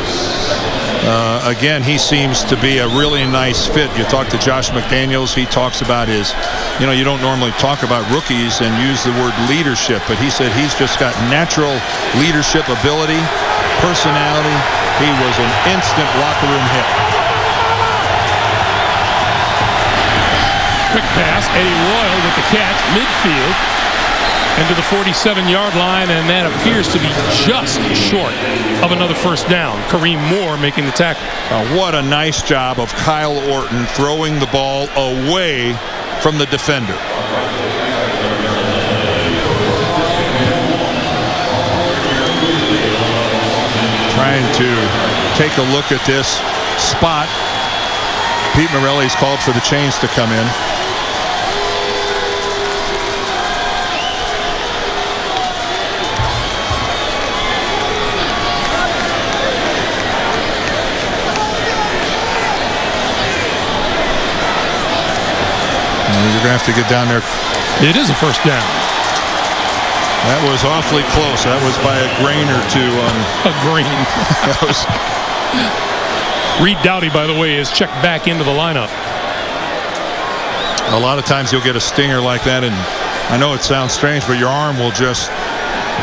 again, he seems to be a really nice fit. You talk to Josh McDaniels, he talks about his, you don't normally talk about rookies and use the word leadership, but he said he's just got natural leadership ability, personality. He was an instant locker room hit. Quick pass, Eddie Royal with the catch, midfield, into the 47-yard line, and that appears to be just short of another first down. Kareem Moore making the tackle. What a nice job of Kyle Orton throwing the ball away from the defender. Trying to take a look at this spot. Pete Morelli's called for the chains to come in. You're going to have to get down there. It is a first down. That was awfully close. That was by a grain or two. A grain. Reed Doughty, by the way, is checked back into the lineup. A lot of times you'll get a stinger like that, and I know it sounds strange, but your arm will just,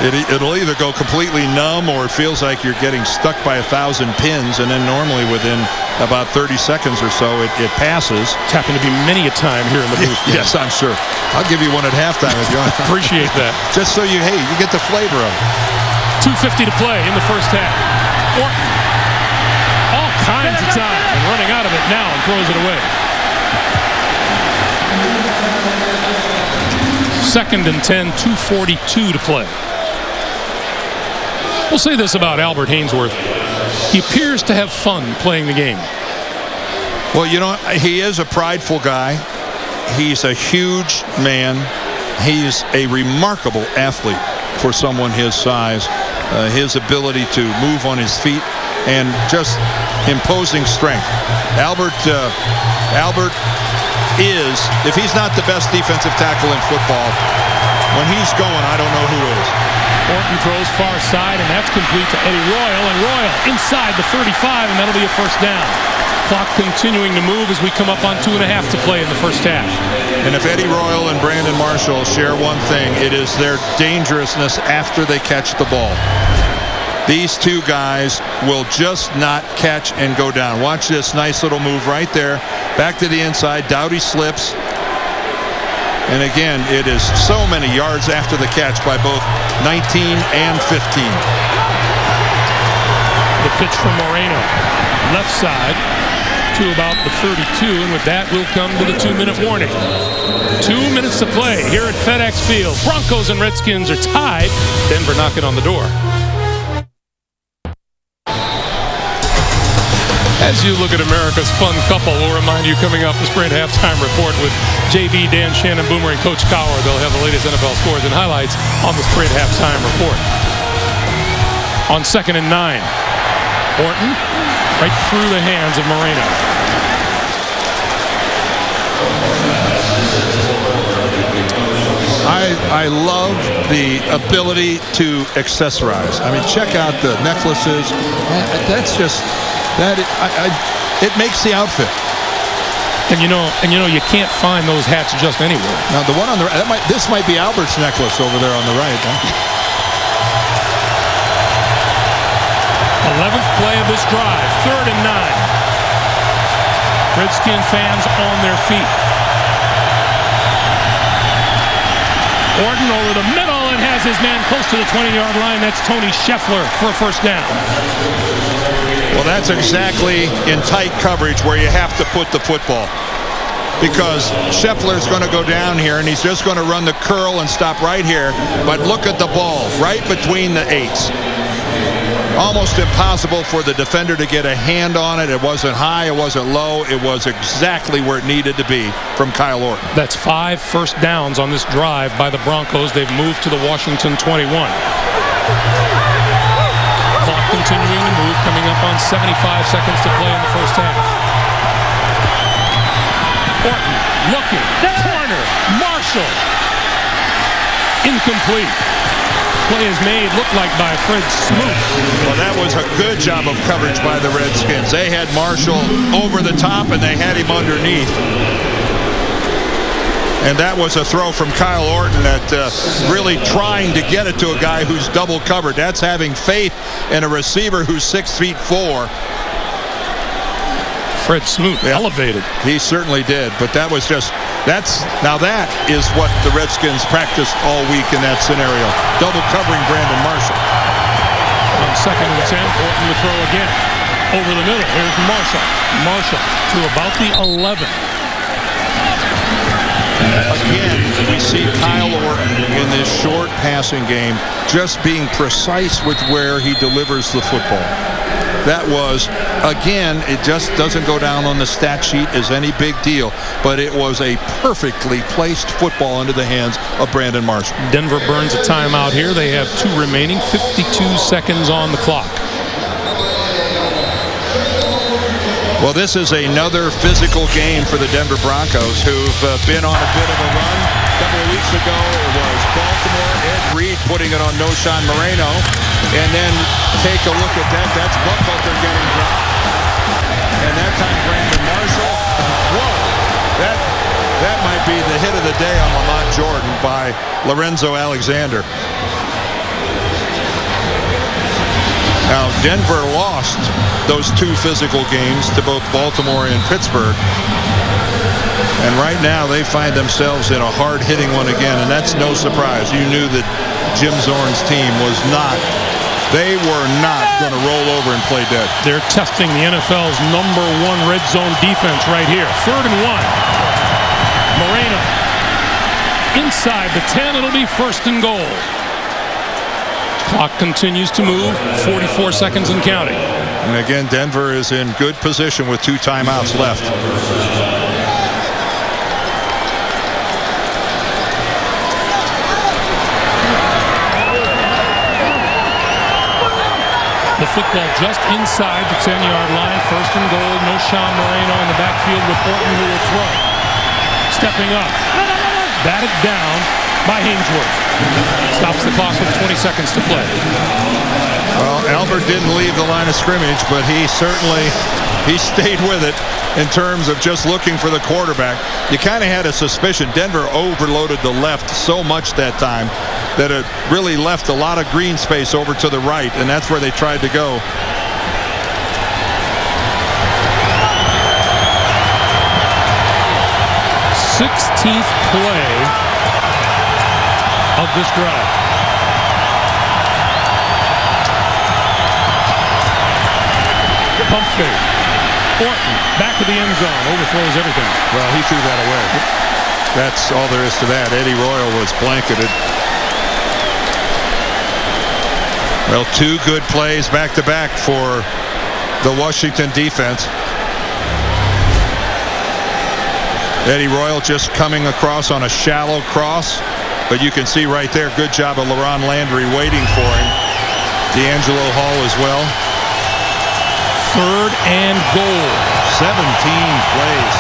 it'll either go completely numb or it feels like you're getting stuck by 1,000 pins, and then normally within about 30 seconds or so it passes. It's happened to be many a time here in the booth. Yes, I'm sure. I'll give you one at halftime if you want. Appreciate that. Just so you get the flavor of it. 2:50 to play in the first half. Orton, all kinds of time, and running out of it now and throws it away. 2nd and 10, 2:42 to play. We'll say this about Albert Hainsworth. he appears to have fun playing the game. Well, you know, he is a prideful guy. He's a huge man. He's a remarkable athlete for someone his size. His ability to move on his feet and just imposing strength. Albert is, if he's not the best defensive tackle in football, when he's going, I don't know who is. Orton throws far side, and that's complete to Eddie Royal, and Royal inside the 35, and that'll be a first down. Clock continuing to move as we come up on 2.5 to play in the first half. And if Eddie Royal and Brandon Marshall share one thing, it is their dangerousness after they catch the ball. These two guys will just not catch and go down. Watch this nice little move right there. Back to the inside. Doughty slips. And again, it is so many yards after the catch by both 19 and 15. The pitch from Moreno. Left side to about the 32. And with that, we'll come to the 2-minute warning. 2 minutes to play here at FedEx Field. Broncos and Redskins are tied. Denver knocking on the door. As you look at America's fun couple, we'll remind you coming up the Sprint Halftime Report with JB, Dan Shannon, Boomer, and Coach Cowher. They'll have the latest NFL scores and highlights on the Sprint Halftime Report. On 2nd and 9, Orton right through the hands of Moreno. I love the ability to accessorize. I mean, check out the necklaces. That's just... it makes the outfit. And you know, you can't find those hats just anywhere. Now the one on the right, this might be Albert's necklace over there on the right. Huh? 11th play of this drive, 3rd and 9. Redskin fans on their feet. Orton over the middle and has his man close to the 20-yard line. That's Tony Scheffler for a first down. Well, that's exactly in tight coverage where you have to put the football. Because Scheffler's going to go down here, and he's just going to run the curl and stop right here. But look at the ball, right between the 8s. Almost impossible for the defender to get a hand on it. It wasn't high, it wasn't low. It was exactly where it needed to be from Kyle Orton. That's 5 first downs on this drive by the Broncos. They've moved to the Washington 21. Clock continuing to move, coming up on 75 seconds to play in the first half. Orton looking, corner, Marshall. Incomplete. Play is made, looked like by Fred Smoot. Well, that was a good job of coverage by the Redskins. They had Marshall over the top, and they had him underneath. And that was a throw from Kyle Orton that really trying to get it to a guy who's double covered. That's having faith in a receiver who's 6'4". Fred Smoot elevated. He certainly did, but that was just, now that is what the Redskins practiced all week in that scenario. Double covering Brandon Marshall. On 2nd and 10, Orton to throw again. Over the middle, here's Marshall. Marshall to about the 11. Again, we see Kyle Orton in this short passing game just being precise with where he delivers the football. That was, again, it just doesn't go down on the stat sheet as any big deal, but it was a perfectly placed football into the hands of Brandon Marshall. Denver burns a timeout here. They have 2 remaining, 52 seconds on the clock. Well, this is another physical game for the Denver Broncos, who've been on a bit of a run. A couple of weeks ago, it was Baltimore, Ed Reed putting it on Noshan Moreno. And then take a look at that. That's Buckhalter getting dropped. And that time, Brandon Marshall. Whoa! That might be the hit of the day on Lamont Jordan by Lorenzo Alexander. Now, Denver lost those 2 physical games to both Baltimore and Pittsburgh. And right now, they find themselves in a hard-hitting one again, and that's no surprise. You knew that Jim Zorn's team was not, they were not going to roll over and play dead. They're testing the NFL's #1 red zone defense right here. 3rd and 1. Moreno inside the 10. It'll be 1st and goal. Clock continues to move. 44 seconds and counting. And again, Denver is in good position with 2 timeouts left. The football just inside the 10-yard line. First and goal. No Sean Moreno in the backfield with Orton who will throw. Stepping up. Batted down by Hainsworth. Stops the clock with 20 seconds to play. Well, Albert didn't leave the line of scrimmage, but he stayed with it in terms of just looking for the quarterback. You kind of had a suspicion. Denver overloaded the left so much that time that it really left a lot of green space over to the right, and that's where they tried to go. Sixteenth play of this drive. Pump fake. Orton back to the end zone. Overthrows everything. Well, he threw that away. That's all there is to that. Eddie Royal was blanketed. Well, 2 good plays back-to-back for the Washington defense. Eddie Royal just coming across on a shallow cross, but you can see right there, good job of LaRon Landry waiting for him. D'Angelo Hall as well. 3rd and goal. 17 plays.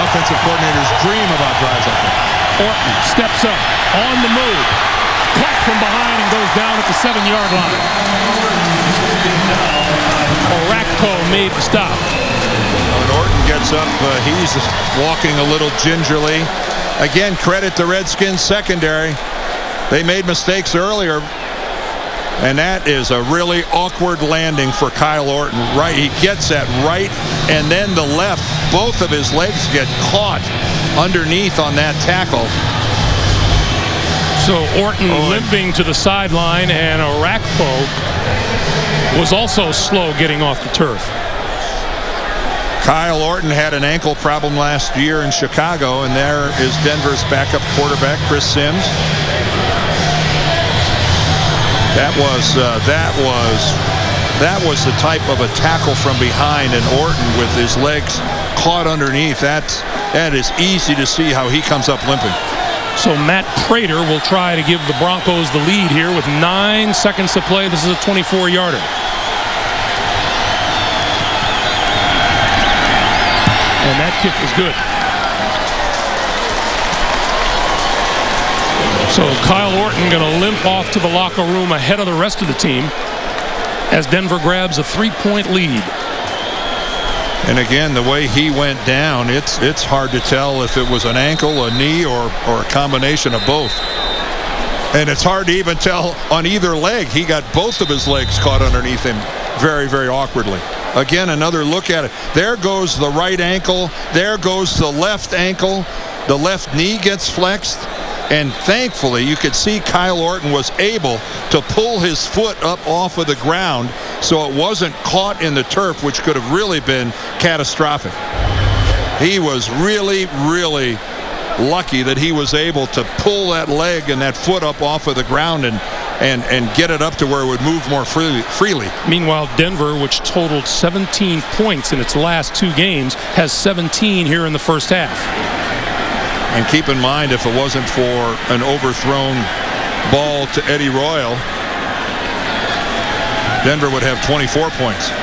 Offensive coordinators dream about drives like that. Orton steps up, on the move. Caught from behind and goes down at the 7-yard line. Orakpo made the stop. When Orton gets up, he's walking a little gingerly. Again, credit the Redskins secondary. They made mistakes earlier, and that is a really awkward landing for Kyle Orton. Right, he gets that right, and then the left. Both of his legs get caught underneath on that tackle. So Orton limping to the sideline, and Orakpo was also slow getting off the turf. Kyle Orton had an ankle problem last year in Chicago, and there is Denver's backup quarterback, Chris Sims. That was the type of a tackle from behind, and Orton with his legs caught underneath. That is easy to see how he comes up limping. So Matt Prater will try to give the Broncos the lead here with 9 seconds to play. This is a 24-yarder. And that kick is good. So Kyle Orton going to limp off to the locker room ahead of the rest of the team as Denver grabs a 3-point lead. And again, the way he went down, it's hard to tell if it was an ankle, a knee, or a combination of both. And it's hard to even tell on either leg. He got both of his legs caught underneath him very, very awkwardly. Again, another look at it. There goes the right ankle. There goes the left ankle. The left knee gets flexed. And thankfully, you could see Kyle Orton was able to pull his foot up off of the ground so it wasn't caught in the turf, which could have really been catastrophic. He was really, really lucky that he was able to pull that leg and that foot up off of the ground and get it up to where it would move more freely. Meanwhile, Denver, which totaled 17 points in its last 2 games, has 17 here in the first half. And keep in mind, if it wasn't for an overthrown ball to Eddie Royal, Denver would have 24 points.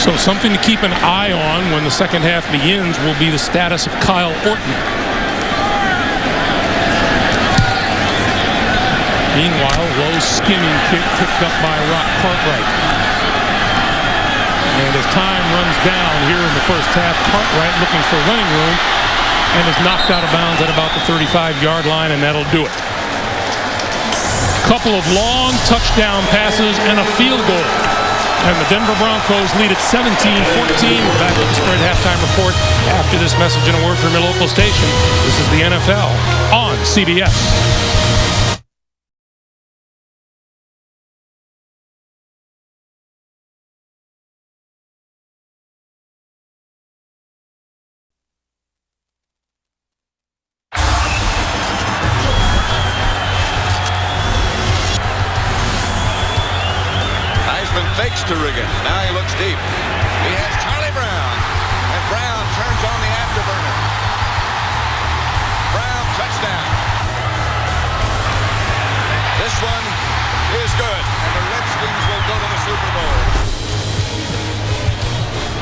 So something to keep an eye on when the second half begins will be the status of Kyle Orton. Meanwhile, low skimming kick picked up by Rock Cartwright. And as time runs down here in the first half, Cartwright looking for running room and is knocked out of bounds at about the 35-yard line, and that'll do it. Couple of long touchdown passes and a field goal. And the Denver Broncos lead at 17-14. We're back with the Spread Halftime Report after this message and a word from your local station. This is the NFL on CBS. to Riggin. Now he looks deep. He has Charlie Brown. And Brown turns on the afterburner. Brown, touchdown. This one is good. And the Redskins will go to the Super Bowl.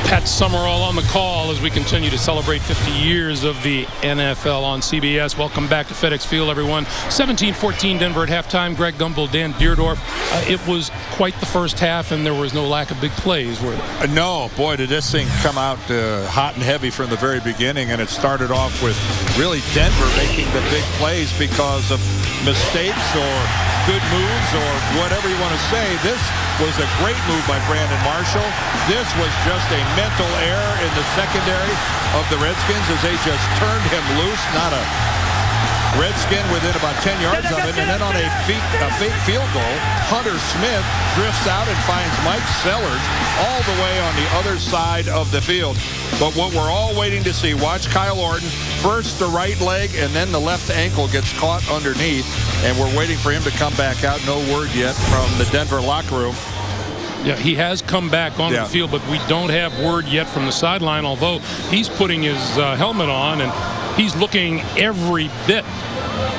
Pat Summerall on the call as we continue to celebrate 50 years of the NFL on CBS. Welcome back to FedEx Field, everyone. 17-14 Denver at halftime. Greg Gumbel, Dan Deerdorf. It was quite the first half, and there was no lack of big plays, were there? No, boy, did this thing come out hot and heavy from the very beginning, and it started off with really Denver making the big plays because of mistakes or good moves or whatever you want to say. This was a great move by Brandon Marshall. This was just a mental error in the secondary of the Redskins as they just turned him loose. Not a Redskin within about 10 yards of it. And then on a fake field goal, Hunter Smith drifts out and finds Mike Sellers all the way on the other side of the field. But what we're all waiting to see, watch Kyle Orton. First the right leg and then the left ankle gets caught underneath. And we're waiting for him to come back out. No word yet from the Denver locker room. Yeah, he has come back onto the field, but we don't have word yet from the sideline, although he's putting his helmet on and he's looking every bit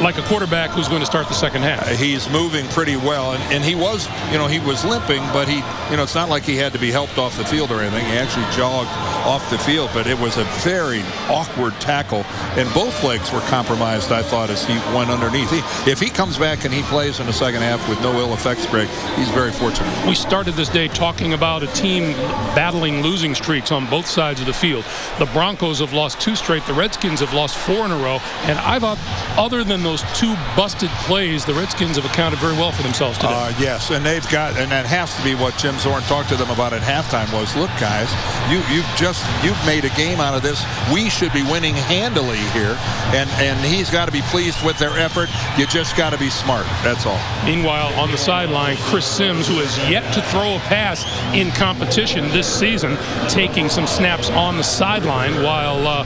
like a quarterback who's going to start the second half. He's moving pretty well, and he was, he was limping, but it's not like he had to be helped off the field or anything. He actually jogged off the field, but it was a very awkward tackle, and both legs were compromised, I thought, as he went underneath. If he comes back and he plays in the second half with no ill effects, Greg, he's very fortunate. We started this day talking about a team battling losing streaks on both sides of the field. The Broncos have lost 2 straight. The Redskins have lost 4 in a row, and I thought other than those 2 busted plays, the Redskins have accounted very well for themselves today. Yes, and they've got, and that has to be what Jim Zorn talked to them about at halftime was, look, guys, you've made a game out of this. We should be winning handily here, and he's got to be pleased with their effort. You just got to be smart. That's all. Meanwhile, on the sideline, Chris Sims, who has yet to throw a pass in competition this season, taking some snaps on the sideline while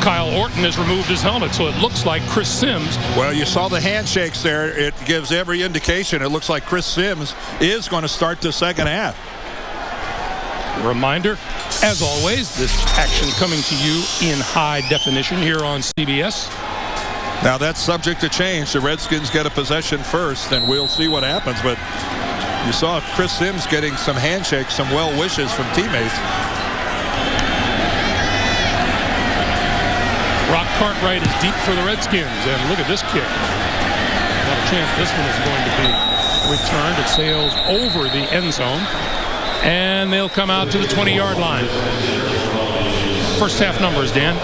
Kyle Orton has removed his helmet. So it looks like Chris Sims. Well, you saw the handshakes there. It gives every indication. It looks like Chris Sims is going to start the second half. Reminder, as always, this action coming to you in high definition here on CBS. Now that's subject to change. The Redskins get a possession first, and we'll see what happens. But you saw Chris Sims getting some handshakes, some well wishes from teammates. Brock Cartwright is deep for the Redskins, and look at this kick. Not a chance this one is going to be returned. It sails over the end zone, and they'll come out to the 20-yard line. First half numbers, Dan.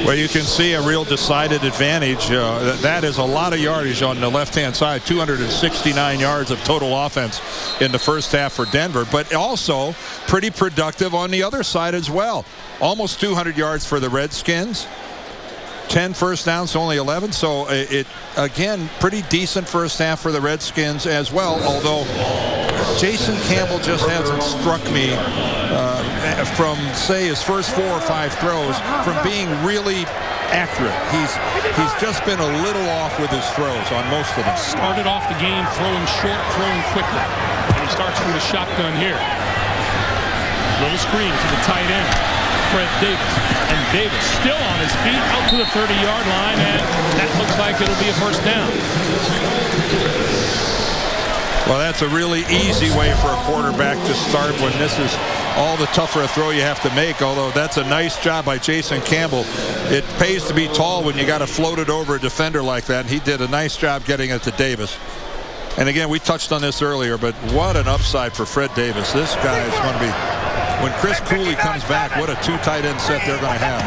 Well, you can see a real decided advantage. That is a lot of yardage on the left-hand side. 269 yards of total offense in the first half for Denver, but also pretty productive on the other side as well. Almost 200 yards for the Redskins. 10 first downs to only 11, so it again pretty decent first half for the Redskins as well, although Jason Campbell just hasn't struck me from, say, his first 4 or 5 throws from being really accurate. He's just been a little off with his throws on most of them. Started off the game throwing short, throwing quickly, and he starts from the shotgun here. Little screen to the tight end, Fred Davis. And Davis still on his feet out to the 30-yard line, and that looks like it'll be a first down. Well, that's a really easy way for a quarterback to start when this is all the tougher a throw you have to make, although that's a nice job by Jason Campbell. It pays to be tall when you got to float it over a defender like that, and he did a nice job getting it to Davis. And again, we touched on this earlier, but what an upside for Fred Davis. This guy is going to be, when Chris Cooley comes back, what a 2 tight end set they're going to have.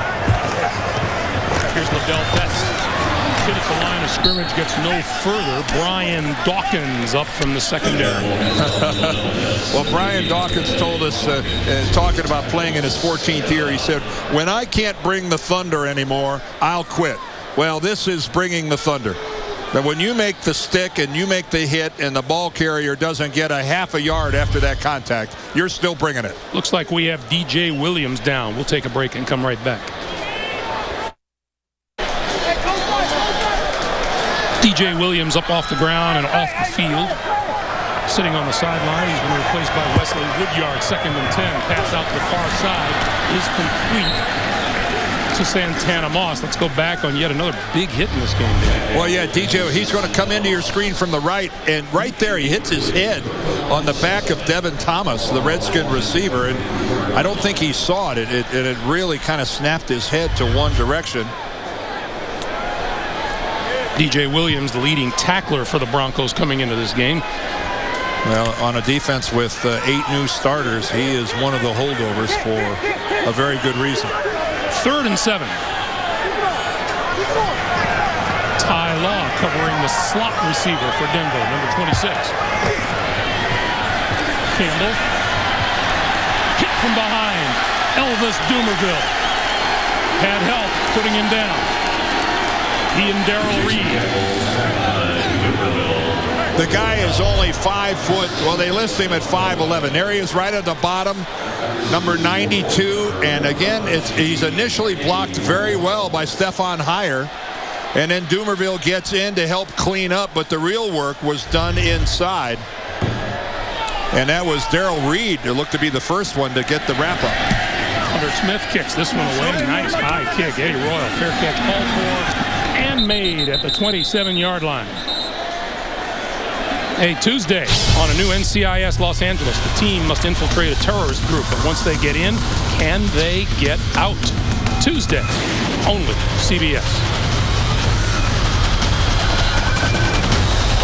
Here's Liddell Betts. Hit at the line of scrimmage, gets no further. Brian Dawkins up from the secondary. Well, Brian Dawkins told us, talking about playing in his 14th year, he said, when I can't bring the thunder anymore, I'll quit. Well, this is bringing the thunder. That when you make the stick and you make the hit and the ball carrier doesn't get a half a yard after that contact, you're still bringing it. Looks like we have DJ Williams down. We'll take a break and come right back. DJ Williams up off the ground and off the field. sitting on the sideline. He's been replaced by Wesley Woodyard. 2nd and 10. Pass out to the far side is complete to Santana Moss. Let's go back on yet another big hit in this game. Well, yeah, DJ, he's going to come into your screen from the right, and right there he hits his head on the back of Devin Thomas, the Redskin receiver, and I don't think he saw it. It really kind of snapped his head to one direction. DJ Williams, the leading tackler for the Broncos coming into this game. Well, on a defense with 8 new starters, he is one of the holdovers for a very good reason. 3rd and 7. Ty Law covering the slot receiver for Denver, number 26. Campbell. Hit from behind. Elvis Dumerville had help putting him down. He and Darrell Reed. The guy is only 5 foot. Well, they list him at 5'11". There he is right at the bottom, number 92. And again, he's initially blocked very well by Stefan Heyer. And then Dumerville gets in to help clean up, but the real work was done inside. And that was Darrell Reed who looked to be the first one to get the wrap up. Hunter Smith kicks this one away. Nice high kick. Eddie Royal, fair catch, called for and made at the 27-yard line. Hey, Tuesday on a new NCIS Los Angeles, the team must infiltrate a terrorist group, but once they get in, can they get out? Tuesday, only CBS.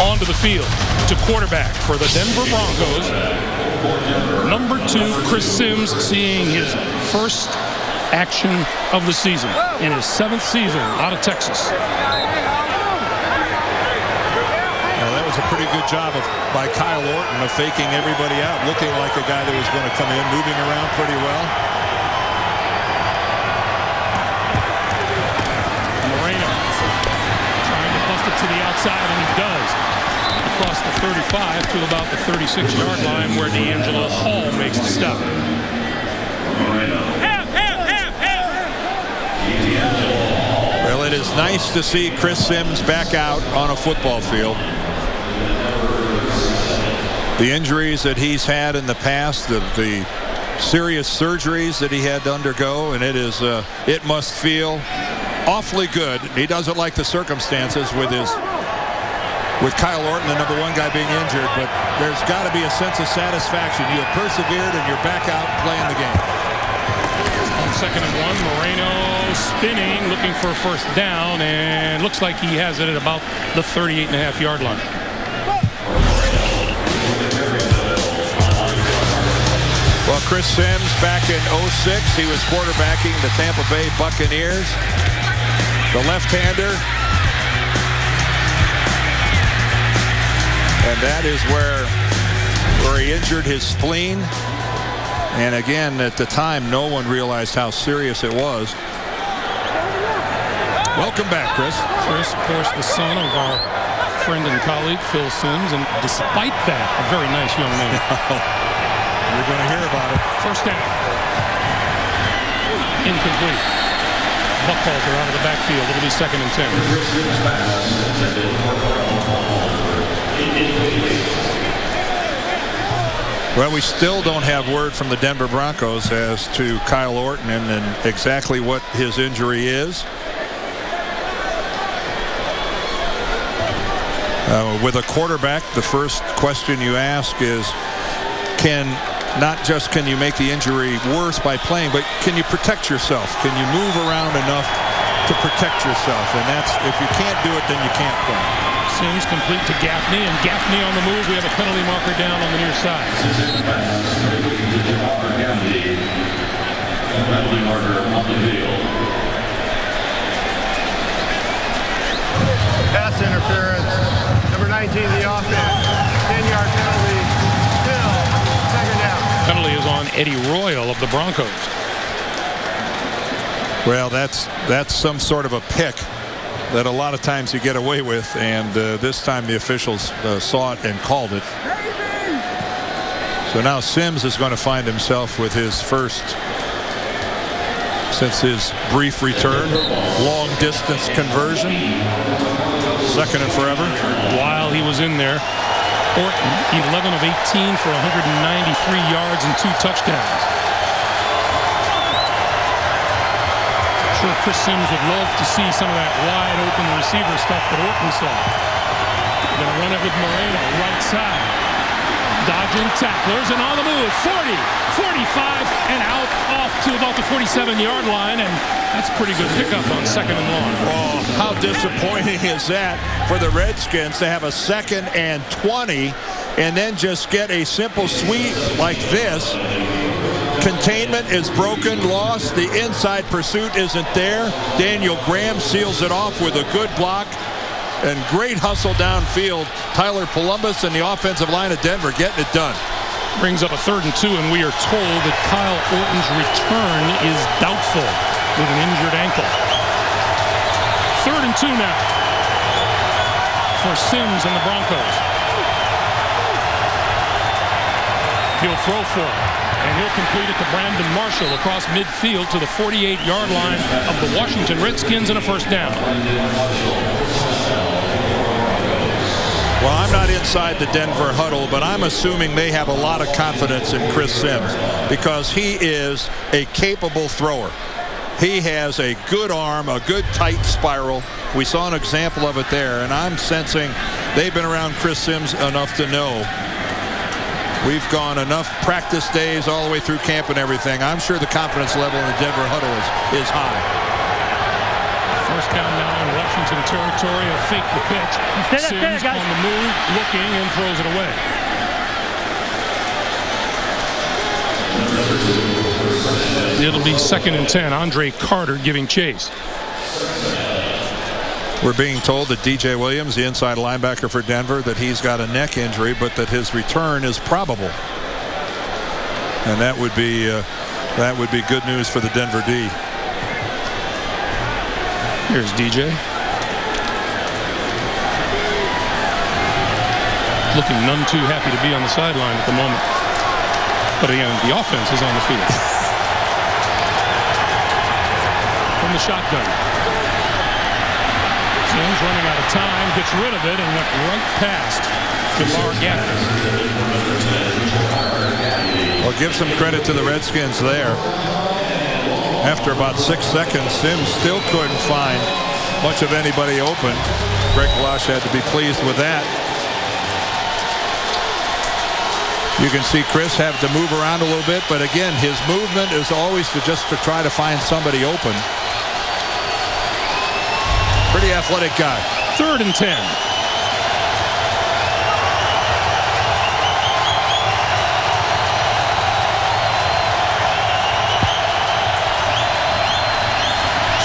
Onto the field to quarterback for the Denver Broncos. Number 2, Chris Sims, seeing his first action of the season in his 7th season out of Texas. That was a pretty good job by Kyle Orton of faking everybody out, looking like a guy that was going to come in, moving around pretty well. Moreno trying to bust it to the outside, and he does. Across the 35 to about the 36-yard line where D'Angelo Hall makes the stop. Well, it is nice to see Chris Sims back out on a football field. The injuries that he's had in the past, the serious surgeries that he had to undergo, and it must feel awfully good. He doesn't like the circumstances with Kyle Orton, the number 1 guy, being injured, but there's got to be a sense of satisfaction. You have persevered and you're back out playing the game. On 2nd and 1, Moreno spinning, looking for a first down, and looks like he has it at about the 38.5-yard line. Well, Chris Sims, back in 06, he was quarterbacking the Tampa Bay Buccaneers. The left-hander. And that is where he injured his spleen. And again, at the time, no one realized how serious it was. Welcome back, Chris. Chris, of course, the son of our friend and colleague, Phil Sims, and despite that, a very nice young man. You're going to hear about it. First down. Incomplete. Buckhalter out of the backfield. It'll be 2nd and 10. Well, we still don't have word from the Denver Broncos as to Kyle Orton and exactly what his injury is. With a quarterback, the first question you ask is, not just can you make the injury worse by playing, but can you protect yourself? Can you move around enough to protect yourself? And that's, if you can't do it, then you can't play. Sims complete to Gaffney, and Gaffney on the move. We have a penalty marker down on the near side. Penalty marker on the field. Pass interference. Number 19, the offense. 10-yard penalty. Still, 2nd down. Penalty is on Eddie Royal of the Broncos. Well, that's some sort of a pick that a lot of times you get away with, and this time the officials saw it and called it. So now Sims is going to find himself with his first, since his brief return, long distance conversion. 2nd and forever. While he was in there, Orton, 11 of 18 for 193 yards and 2 touchdowns. I'm sure Chris Sims would love to see some of that wide open receiver stuff that Orton saw. Going to run it with Moreno, right side. Dodging tacklers and on the move. 40, 45, and out off to about the 47-yard line. And that's a pretty good pickup on 2nd and long. Oh, how disappointing is that for the Redskins to have a 2nd and 20 and then just get a simple sweep like this. Containment is broken, lost. The inside pursuit isn't there. Daniel Graham seals it off with a good block. And great hustle downfield. Tyler Columbus and the offensive line of Denver getting it done. Brings up a 3rd and 2, and we are told that Kyle Orton's return is doubtful with an injured ankle. 3rd and 2 now for Sims and the Broncos. He'll throw for it, and he'll complete it to Brandon Marshall across midfield to the 48-yard line of the Washington Redskins and a 1st down. Well, I'm not inside the Denver huddle, but I'm assuming they have a lot of confidence in Chris Sims because he is a capable thrower. He has a good arm, a good tight spiral. We saw an example of it there, and I'm sensing they've been around Chris Sims enough to know. We've gone enough practice days all the way through camp and everything. I'm sure the confidence level in the Denver huddle is high. 1st down now in Washington territory. A fake the pitch. Sims on the move, looking, and throws it away. It'll be 2nd and 10. Andre Carter giving chase. We're being told that DJ Williams, the inside linebacker for Denver, that he's got a neck injury, but that his return is probable. And that would be good news for the Denver D. Here's DJ. Looking none too happy to be on the sideline at the moment. But again, the offense is on the field. From the shotgun. Sims running out of time, gets rid of it, and went right past DeMar Gaffney. Well, give some credit to the Redskins there. After about 6 seconds, Sims still couldn't find much of anybody open. Greg Lush had to be pleased with that. You can see Chris have to move around a little bit, but again, his movement is always to try to find somebody open. Pretty athletic guy. 3rd and 10.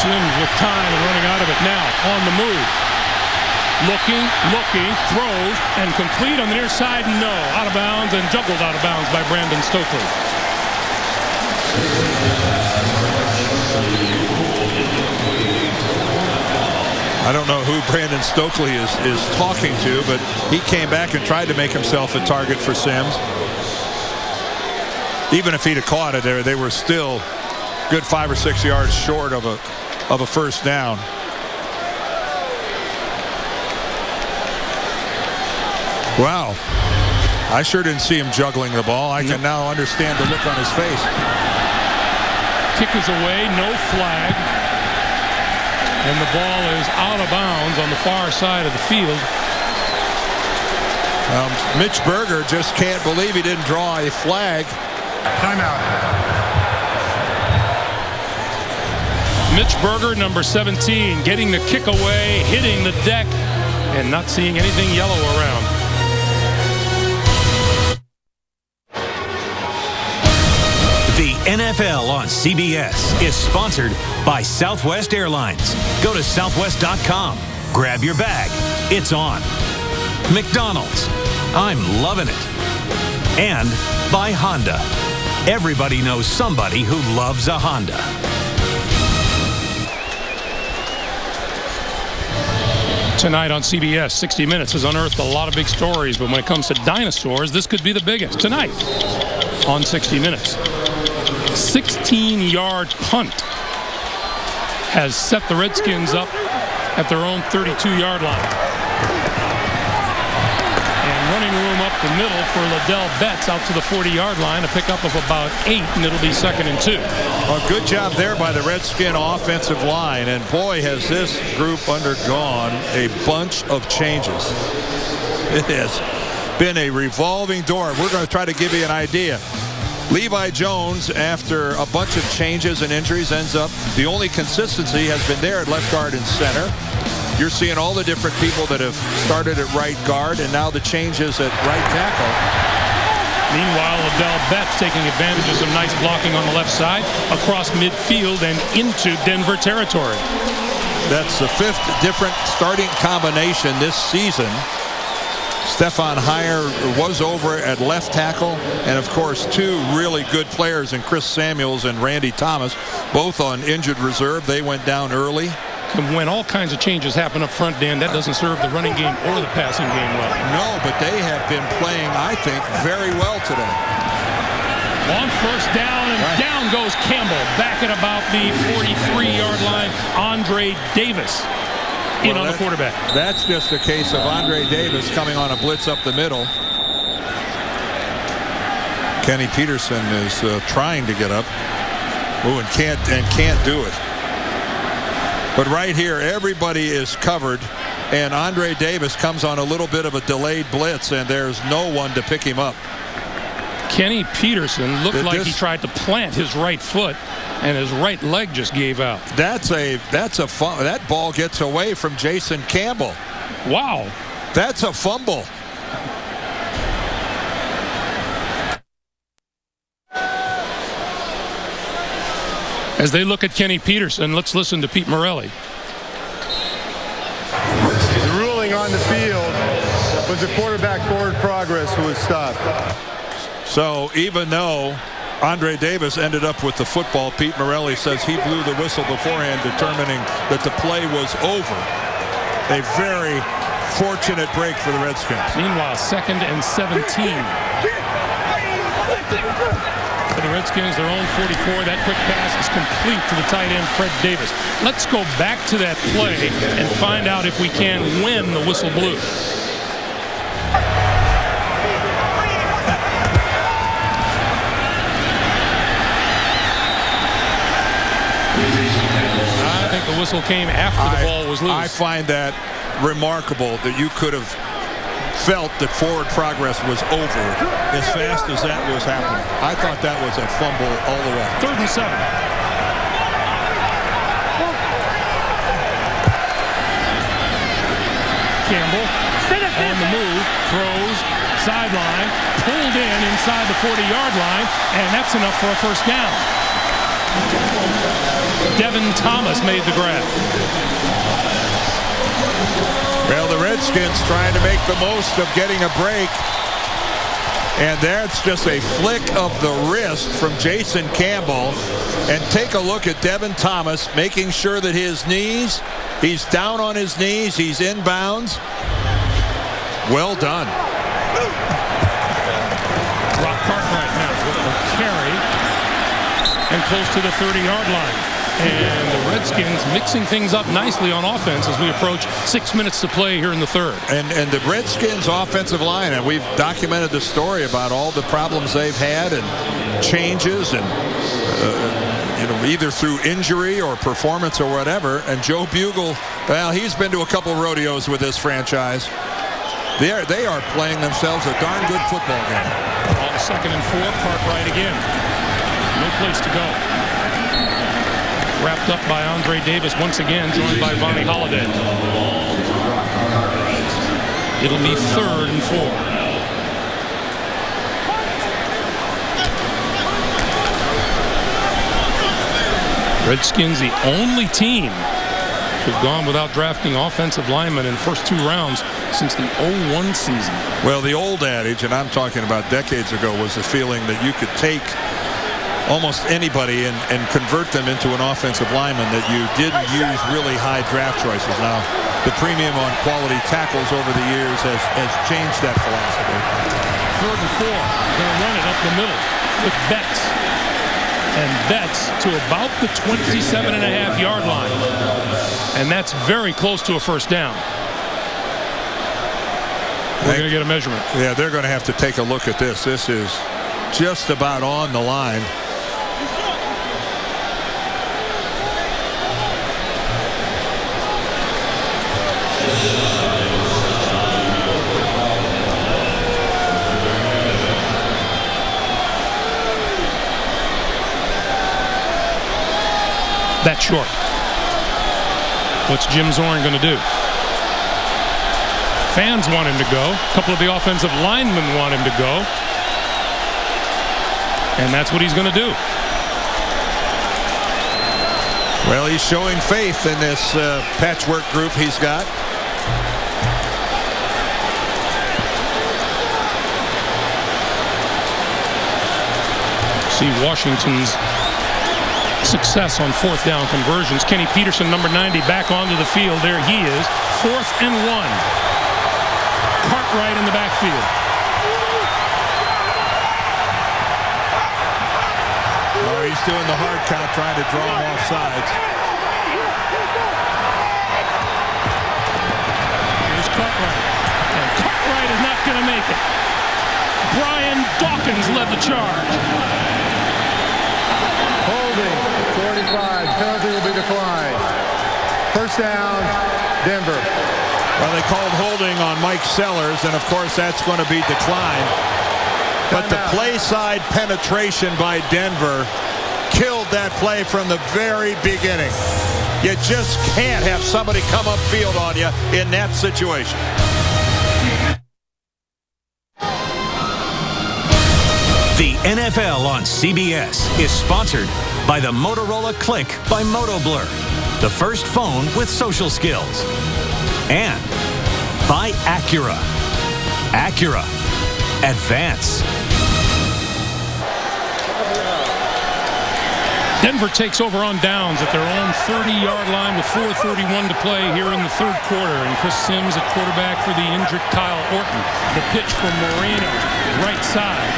Sims with time and running out of it now. On the move. Looking, throws, and complete on the near side. No. Out of bounds and juggled out of bounds by Brandon Stokely. I don't know who Brandon Stokely is talking to, but he came back and tried to make himself a target for Sims. Even if he'd have caught it there, they were still good 5 or 6 yards short of a 1st down. Wow. I sure didn't see him juggling the ball. I can now understand the look on his face. Kick is away, no flag. And the ball is out of bounds on the far side of the field. Mitch Berger just can't believe he didn't draw a flag. Timeout. Mitch Berger, number 17, getting the kick away, hitting the deck, and not seeing anything yellow around. The NFL on CBS is sponsored by Southwest Airlines. Go to southwest.com. Grab your bag. It's on. McDonald's. I'm loving it. And by Honda. Everybody knows somebody who loves a Honda. Tonight on CBS, 60 Minutes has unearthed a lot of big stories, but when it comes to dinosaurs, this could be the biggest. Tonight on 60 Minutes, 16-yard punt has set the Redskins up at their own 32-yard line. And running room up the middle for Liddell Betts out to the 40-yard line, a pickup of about 8, and it'll be 2nd and 2. A good job there by the Redskin offensive line, and boy, has this group undergone a bunch of changes. It has been a revolving door. We're going to try to give you an idea. Levi Jones, after a bunch of changes and injuries, ends up the only consistency has been there at left guard and center. You're seeing all the different people that have started at right guard, and now the changes at right tackle. Meanwhile, Liddell Betts taking advantage of some nice blocking on the left side across midfield and into Denver territory. That's the 5th different starting combination this season. Stefan Heyer was over at left tackle, and of course 2 really good players in Chris Samuels and Randy Thomas, both on injured reserve. They went down early. And when all kinds of changes happen up front, Dan, that doesn't serve the running game or the passing game well. No, but they have been playing, I think, very well today. On first down, and down goes Campbell. Back at about the 43-yard line, Andre Davis in on the quarterback. That's just a case of Andre Davis coming on a blitz up the middle. Kenny Peterson is trying to get up. Ooh, and can't do it. But right here, everybody is covered, and Andre Davis comes on a little bit of a delayed blitz, and there's no one to pick him up. Kenny Peterson looked like he tried to plant his right foot, and his right leg just gave out. That ball gets away from Jason Campbell. Wow. That's a fumble. As they look at Kenny Peterson, let's listen to Pete Morelli. The ruling on the field was the quarterback forward progress who was stopped. So even though Andre Davis ended up with the football, Pete Morelli says he blew the whistle beforehand, determining that the play was over. A very fortunate break for the Redskins. Meanwhile, 2nd and 17. For the Redskins, their own 44. That quick pass is complete to the tight end, Fred Davis. Let's go back to that play and find out if we can when the whistle blew. I think the whistle came after the ball was loose. I find that remarkable that you could have felt that forward progress was over as fast as that was happening. I thought that was a fumble all the way. 3rd and 7. Campbell on the move, throws, sideline, pulled in inside the 40-yard line, and that's enough for a first down. Devin Thomas made the grab. Well, the Redskins trying to make the most of getting a break. And that's just a flick of the wrist from Jason Campbell. And take a look at Devin Thomas making sure that he's down on his knees, he's inbounds. Well done. Rock Cartwright now with the carry and close to the 30-yard line. And the Redskins mixing things up nicely on offense as we approach 6 minutes to play here in the 3rd. And the Redskins offensive line, and we've documented the story about all the problems they've had and changes and either through injury or performance or whatever. And Joe Bugle, well, he's been to a couple rodeos with this franchise. They are playing themselves a darn good football game. On 2nd and 4, Cartwright again. No place to go. Wrapped up by Andre Davis once again, joined by Vonnie Holliday. It'll be 3rd and 4. Redskins, the only team to have gone without drafting offensive linemen in the first 2 rounds since the 01 season. Well, the old adage, and I'm talking about decades ago, was the feeling that you could take almost anybody and convert them into an offensive lineman, that you didn't use really high draft choices. Now, the premium on quality tackles over the years has changed that philosophy. 3rd and 4. Going to run it up the middle with Betts. And Betts to about the 27.5-yard line. And that's very close to a first down. We're going to get a measurement. Yeah, they're going to have to take a look at this. This is just about on the line. That's short. What's Jim Zorn going to do? Fans want him to go. A couple of the offensive linemen want him to go. And that's what he's going to do. Well, he's showing faith in this patchwork group he's got. See Washington's success on fourth down conversions. Kenny Peterson, number 90, back onto the field. There he is. 4th and 1. Cartwright in the backfield. Oh, he's doing the hard count, trying to draw him off sides. Here's Cartwright. And Cartwright is not going to make it. Brian Dawkins led the charge. Holding, 45. Penalty will be declined. First down, Denver. Well, they called holding on Mike Sellers, and of course that's going to be declined. But the play side penetration by Denver killed that play from the very beginning. You just can't have somebody come upfield on you in that situation. The NFL on CBS is sponsored by the Motorola Click by MotoBlur, the first phone with social skills. And by Acura. Acura. Advance. Denver takes over on downs at their own 30-yard line with 4:31 to play here in the third quarter. And Chris Sims at quarterback for the injured Kyle Orton. The pitch from Moreno, right side.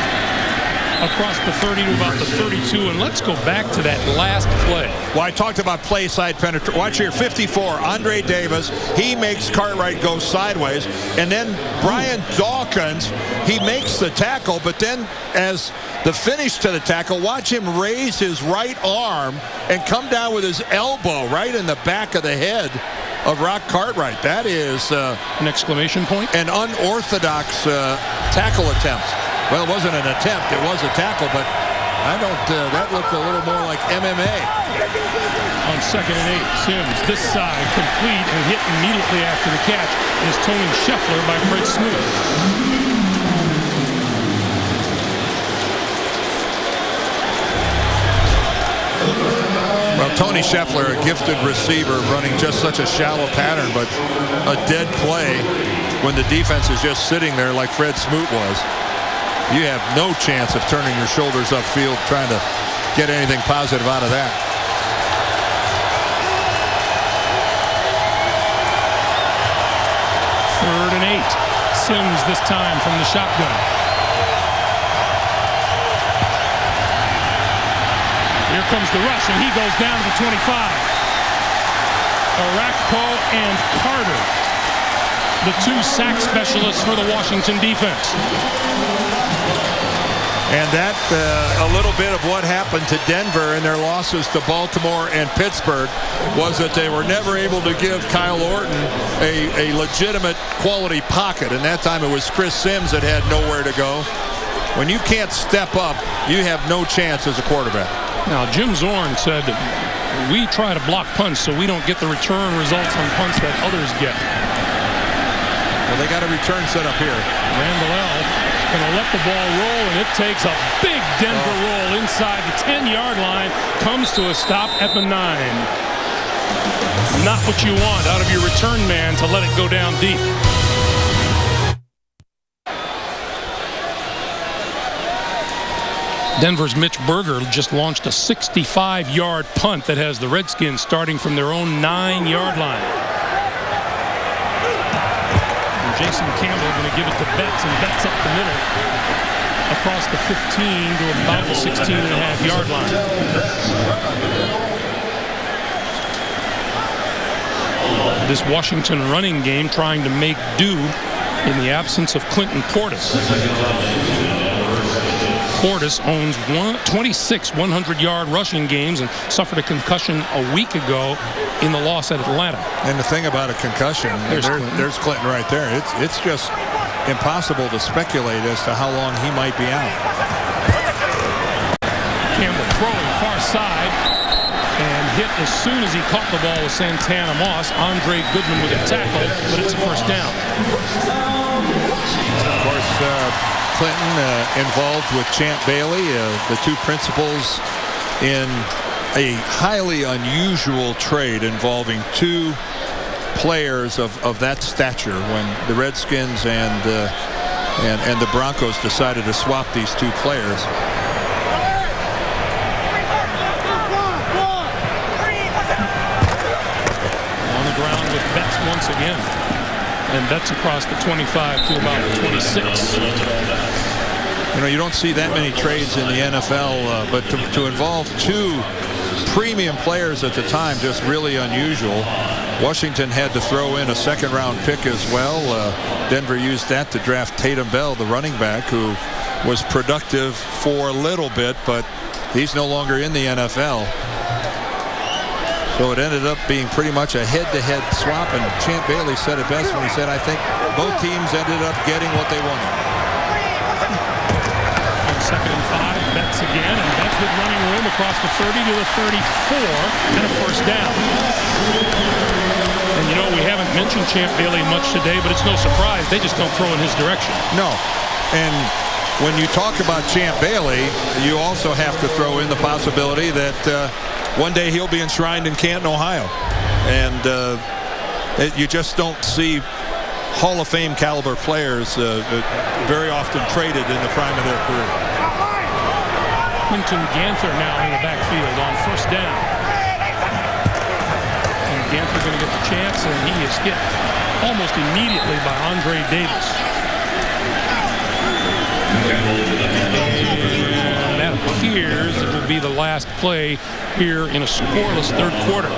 Across the 30 to about the 32, and let's go back to that last play. Well, I talked about play side penetration. Watch here, 54, Andre Davis. He makes Cartwright go sideways, and then Brian Dawkins, he makes the tackle, but then as the finish to the tackle, watch him raise his right arm and come down with his elbow right in the back of the head of Rock Cartwright. That is an exclamation point. An unorthodox tackle attempt. Well, it wasn't an attempt. It was a tackle, but I don't. That looked a little more like MMA. On 2nd and 8, Sims this side complete and hit immediately after the catch is Tony Scheffler by Fred Smoot. Well, Tony Scheffler, a gifted receiver, running just such a shallow pattern, but a dead play when the defense is just sitting there like Fred Smoot was. You have no chance of turning your shoulders upfield trying to get anything positive out of that. 3rd and 8. Sims this time from the shotgun. Here comes the rush, and he goes down to the 25. Arakpo and Carter, the 2 sack specialists for the Washington defense. And that, a little bit of what happened to Denver in their losses to Baltimore and Pittsburgh was that they were never able to give Kyle Orton a legitimate quality pocket. And that time it was Chris Sims that had nowhere to go. When you can't step up, you have no chance as a quarterback. Now, Jim Zorn said that we try to block punts so we don't get the return results on punts that others get. Well, they got a return set up here. Randall L. going to let the ball roll, and it takes a big Denver roll inside the 10-yard line. Comes to a stop at the 9. Not what you want out of your return man to let it go down deep. Denver's Mitch Berger just launched a 65-yard punt that has the Redskins starting from their own 9-yard line. Jason Campbell going to give it to Betts, and Betts up the middle across the 15 to about the 16.5-yard line. This Washington running game trying to make do in the absence of Clinton Portis. Portis owns 26 100-yard rushing games and suffered a concussion a week ago in the loss at Atlanta. And the thing about a concussion, there's Clinton right there. It's just impossible to speculate as to how long he might be out. Campbell throwing far side and hit as soon as he caught the ball with Santana Moss. Andre Goodman with a tackle, but it's a first down. Of course, Clinton involved with Champ Bailey, the two principals in a highly unusual trade involving two players of that stature when the Redskins and the Broncos decided to swap these two players. On the ground with Betts once again. And Betts across the 25 to about 26. You know, you don't see that many trades in the NFL, but to involve two premium players at the time, just really unusual. Washington had to throw in a second-round pick as well. Denver used that to draft Tatum Bell, the running back, who was productive for a little bit, but he's no longer in the NFL. So it ended up being pretty much a head-to-head swap, and Champ Bailey said it best when he said, I think both teams ended up getting what they wanted. On 2nd and 5, Betts again, and Betts with running room across the 30 to the 34, and a first down. And you know, we haven't mentioned Champ Bailey much today, but it's no surprise. They just don't throw in his direction. No. And when you talk about Champ Bailey, you also have to throw in the possibility that one day he'll be enshrined in Canton, Ohio. And you just don't see Hall of Fame caliber players very often traded in the prime of their career. Quinton Ganther now in the backfield on first down. And Ganther going to get the chance, and he is hit almost immediately by Andre Davis. And that appears it will be the last play here in a scoreless third quarter.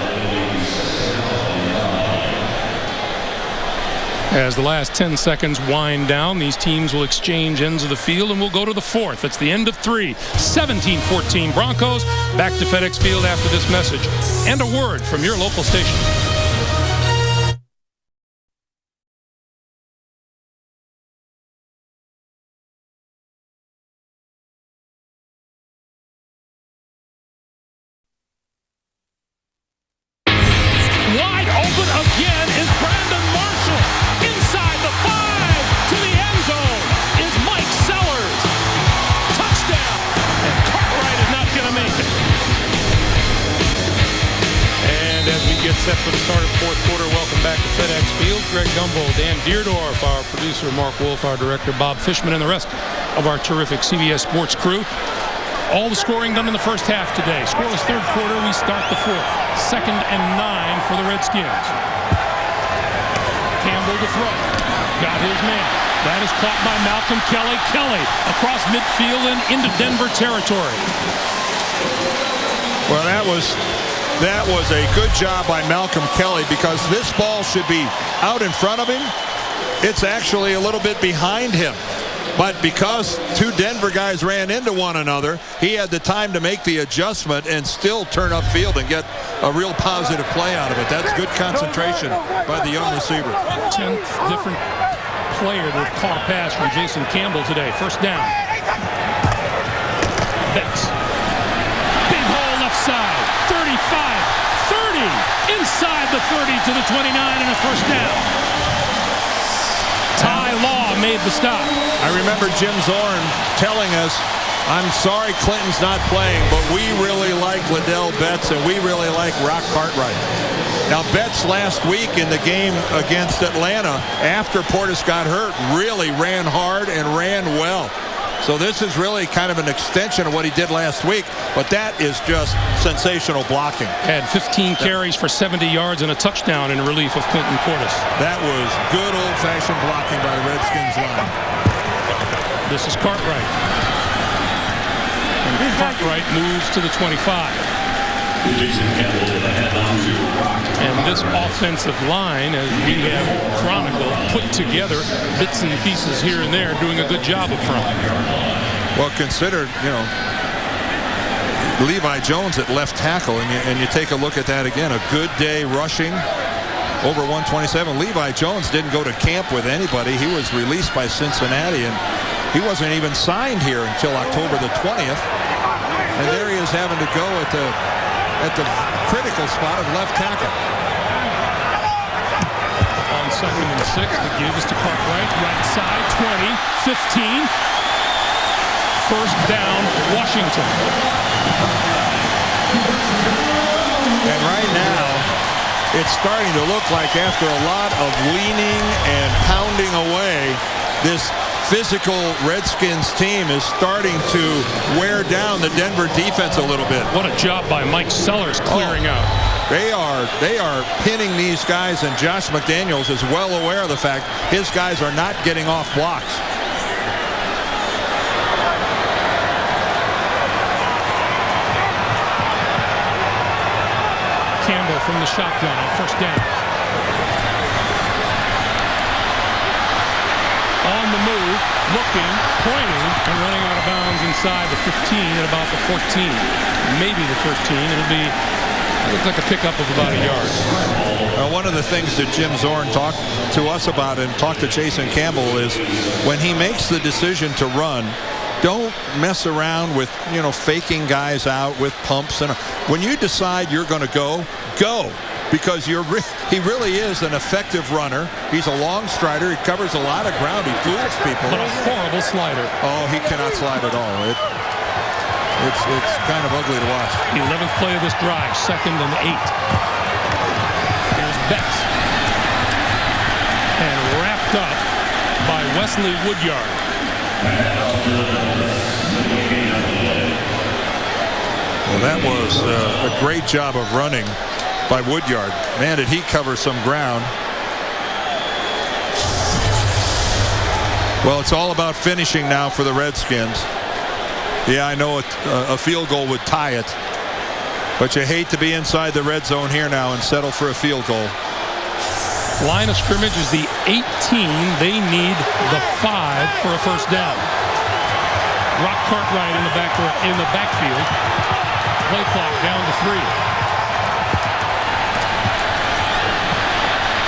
As the last 10 seconds wind down, these teams will exchange ends of the field, and we'll go to the fourth. It's the end of 3. 17-14 Broncos. Back to FedEx Field after this message and a word from your local station. Wide open again is Brandon Marshall. Inside the 5 to the end zone is Mike Sellers. Touchdown. And Cartwright is not going to make it. And as we get set for the start of fourth quarter, welcome back to FedEx Field. Greg Gumbel, Dan Deerdorf, our producer, Mark Wolf, our director, Bob Fishman, and the rest of our terrific CBS Sports crew. All the scoring done in the first half today. Scoreless third quarter, we start the fourth. 2nd and 9 for the Redskins. Campbell to throw. Got his man. That is caught by Malcolm Kelly. Kelly across midfield and into Denver territory. Well, that was a good job by Malcolm Kelly, because this ball should be out in front of him. It's actually a little bit behind him. But because two Denver guys ran into one another, he had the time to make the adjustment and still turn upfield and get a real positive play out of it. That's good concentration by the young receiver. 10th different player to have caught a pass from Jason Campbell today. First down. Betts. Big hole left side. 35, 30. Inside the 30 to the 29 and a first down. Ty Law made the stop. I remember Jim Zorn telling us, I'm sorry Clinton's not playing, but we really like Liddell Betts and we really like Rock Cartwright. Now, Betts last week in the game against Atlanta, after Portis got hurt, really ran hard and ran well. So this is really kind of an extension of what he did last week, but that is just sensational blocking. Had 15 carries for 70 yards and a touchdown in relief of Clinton Portis. That was good old-fashioned blocking by the Redskins line. This is Cartwright. And Cartwright moves to the 25. And this offensive line, as we have chronicled, put together bits and pieces here and there, doing a good job up front. Well, consider, Levi Jones at left tackle, and you take a look at that again. A good day rushing, over 127. Levi Jones didn't go to camp with anybody. He was released by Cincinnati, and he wasn't even signed here until October the 20th. And there he is having to go at the critical spot of left tackle. On 2nd and 6, the give is to Cartwright, right side, 20, 15. First down, Washington. And right now, it's starting to look like after a lot of leaning and pounding away, this physical Redskins team is starting to wear down the Denver defense a little bit. What a job by Mike Sellers clearing out. They are pinning these guys, and Josh McDaniels is well aware of the fact his guys are not getting off blocks. Campbell from the shotgun on first down. On the move, looking, pointing, and running out of bounds inside the 15 at about the 14. Maybe the 13. It'll be, it looks like a pickup of about a yard. One of the things that Jim Zorn talked to us about and talked to Jason Campbell is when he makes the decision to run, don't mess around with, faking guys out with pumps. And when you decide you're going to go, because he really is an effective runner. He's a long strider. He covers a lot of ground. He fools people. But a horrible slider. Oh, he cannot slide at all. It's kind of ugly to watch. 11th play of this drive, 2nd and 8. There's Betts. And wrapped up by Wesley Woodyard. Well, that was a great job of running by Woodyard. Man, did he cover some ground. Well, it's all about finishing now for the Redskins. Yeah, I know a field goal would tie it, but you hate to be inside the red zone here now and settle for a field goal. Line of scrimmage is the 18. They need the 5 for a first down. Rock Cartwright in the backfield. Play clock down to 3.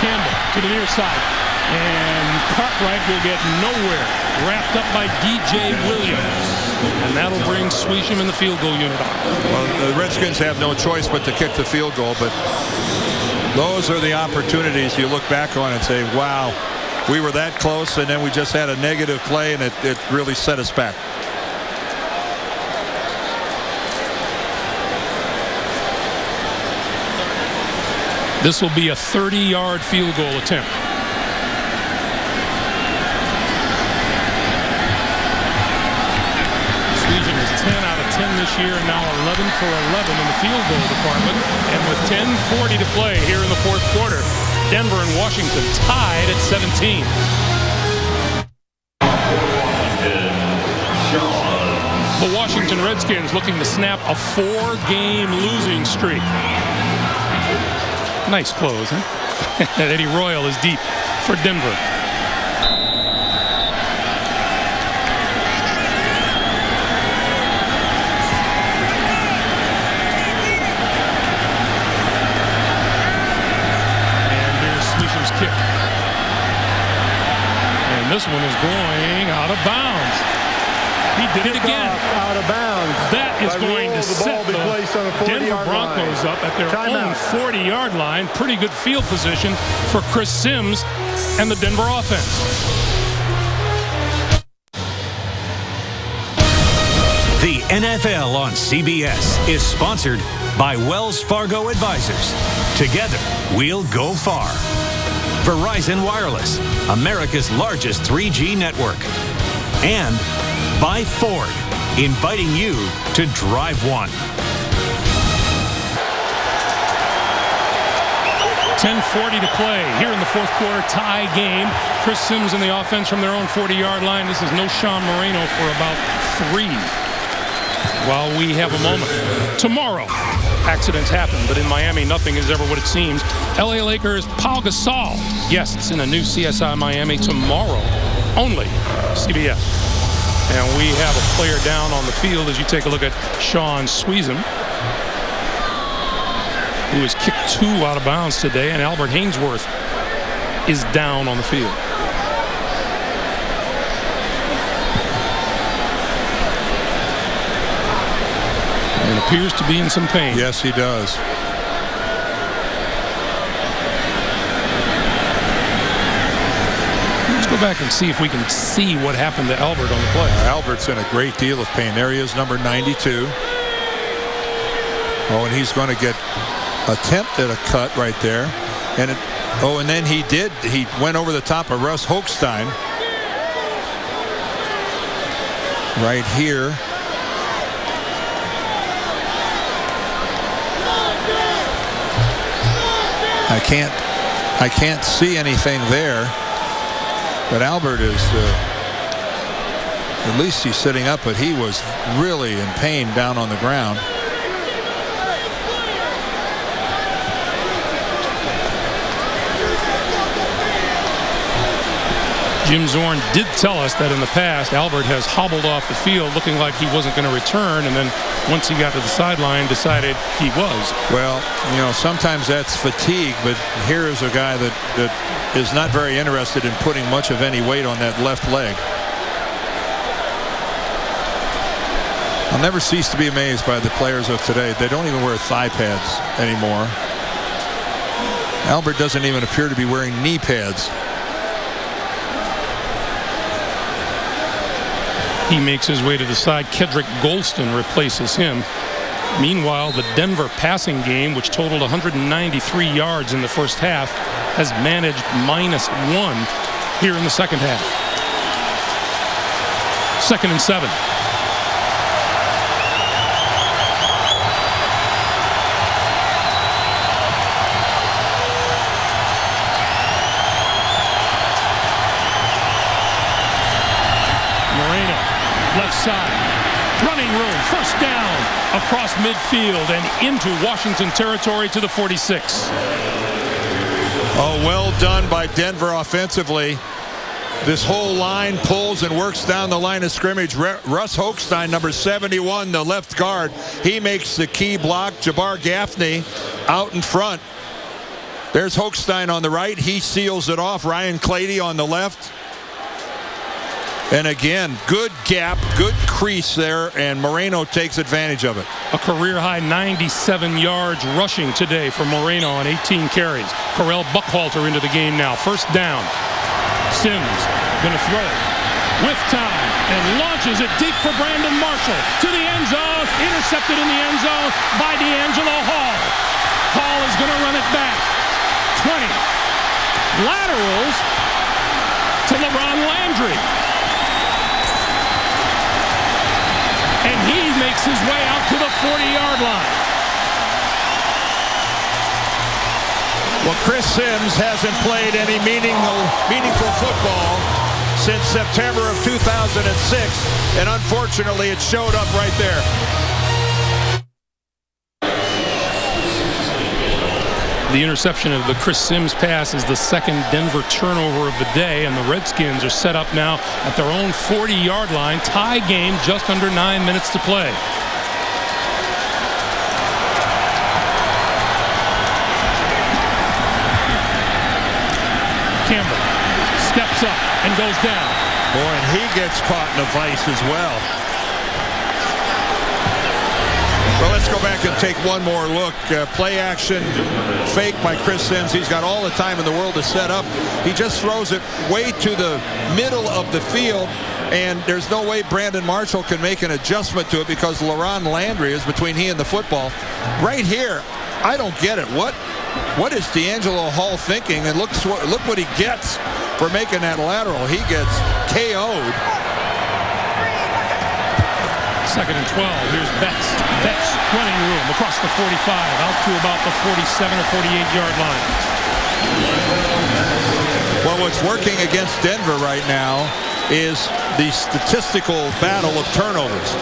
Campbell to the near side. And Cartwright will get nowhere. Wrapped up by DJ Williams. And that'll bring Swisham in the field goal unit on. Well, the Redskins have no choice but to kick the field goal, but those are the opportunities you look back on and say, wow, we were that close, and then we just had a negative play, and it really set us back. This will be a 30-yard field goal attempt. Sweden is 10 out of 10 this year, and now 11 for 11 in the field goal department. And with 10:40 to play here in the fourth quarter, Denver and Washington tied at 17. The Washington Redskins looking to snap a 4-game losing streak. Nice close, huh? Eddie Royal is deep for Denver. And here's Swisham's kick. And this one is going out of bounds. He did it again. Out of bounds. That is going to set the Denver Broncos up at their own 40-yard line. Pretty good field position for Chris Sims and the Denver offense. The NFL on CBS is sponsored by Wells Fargo Advisors. Together, we'll go far. Verizon Wireless, America's largest 3G network. And by Ford, inviting you to drive one. 10:40 to play here in the fourth quarter, tie game. Chris Sims in the offense from their own 40-yard line. This is no Sean Moreno for about 3 while we have a moment. Tomorrow, accidents happen, but in Miami, nothing is ever what it seems. LA Lakers, Paul Gasol, guests in a new CSI Miami tomorrow, only CBS. And we have a player down on the field as you take a look at Sean Sweezum, who has kicked 2 out of bounds today, and Albert Hainsworth is down on the field. And appears to be in some pain. Yes, he does. Let's go back and see if we can see what happened to Albert on the play. Albert's in a great deal of pain. There he is, number 92. Oh, and he's going to get attempt at a cut right there. And and then he went over the top of Russ Hochstein right here. I can't see anything there, but Albert is at least he's sitting up, but he was really in pain down on the ground. Jim Zorn did tell us that in the past, Albert has hobbled off the field looking like he wasn't going to return, and then once he got to the sideline, decided he was. Well, sometimes that's fatigue, but here is a guy that is not very interested in putting much of any weight on that left leg. I'll never cease to be amazed by the players of today. They don't even wear thigh pads anymore. Albert doesn't even appear to be wearing knee pads. He makes his way to the side. Kedrick Golston replaces him. Meanwhile, the Denver passing game, which totaled 193 yards in the first half, has managed -1 here in the second half. 2nd and 7. Left side, running room, first down across midfield and into Washington territory to the 46. Oh, well done by Denver offensively. This whole line pulls and works down the line of scrimmage. Russ Hochstein, number 71, the left guard, he makes the key block. Jabbar Gaffney out in front. There's Hochstein on the right. He seals it off. Ryan Clady on the left. And again, good gap, good crease there, and Moreno takes advantage of it. A career-high 97 yards rushing today for Moreno on 18 carries. Correll Buckhalter into the game now. First down. Sims going to throw it with time and launches it deep for Brandon Marshall to the end zone. Intercepted in the end zone by D'Angelo Hall. Hall is going to run it back. 20. Laterals to LeBron Landry. And he makes his way out to the 40-yard line. Well, Chris Sims hasn't played any meaningful football since September of 2006, and unfortunately it showed up right there. The interception of the Chris Sims pass is the second Denver turnover of the day, and the Redskins are set up now at their own 40-yard line. Tie game, just under 9 minutes to play. Campbell steps up and goes down. Boy, and he gets caught in a vice as well. Well, let's go back and take one more look. Play action, fake by Chris Sims. He's got all the time in the world to set up. He just throws it way to the middle of the field, and there's no way Brandon Marshall can make an adjustment to it because LeBron Landry is between he and the football. Right here, I don't get it. What is D'Angelo Hall thinking? And look what he gets for making that lateral. He gets KO'd. 2nd and 12. Here's Betts. Betts running room across the 45 out to about the 47 or 48-yard line. Well, what's working against Denver right now is the statistical battle of turnovers.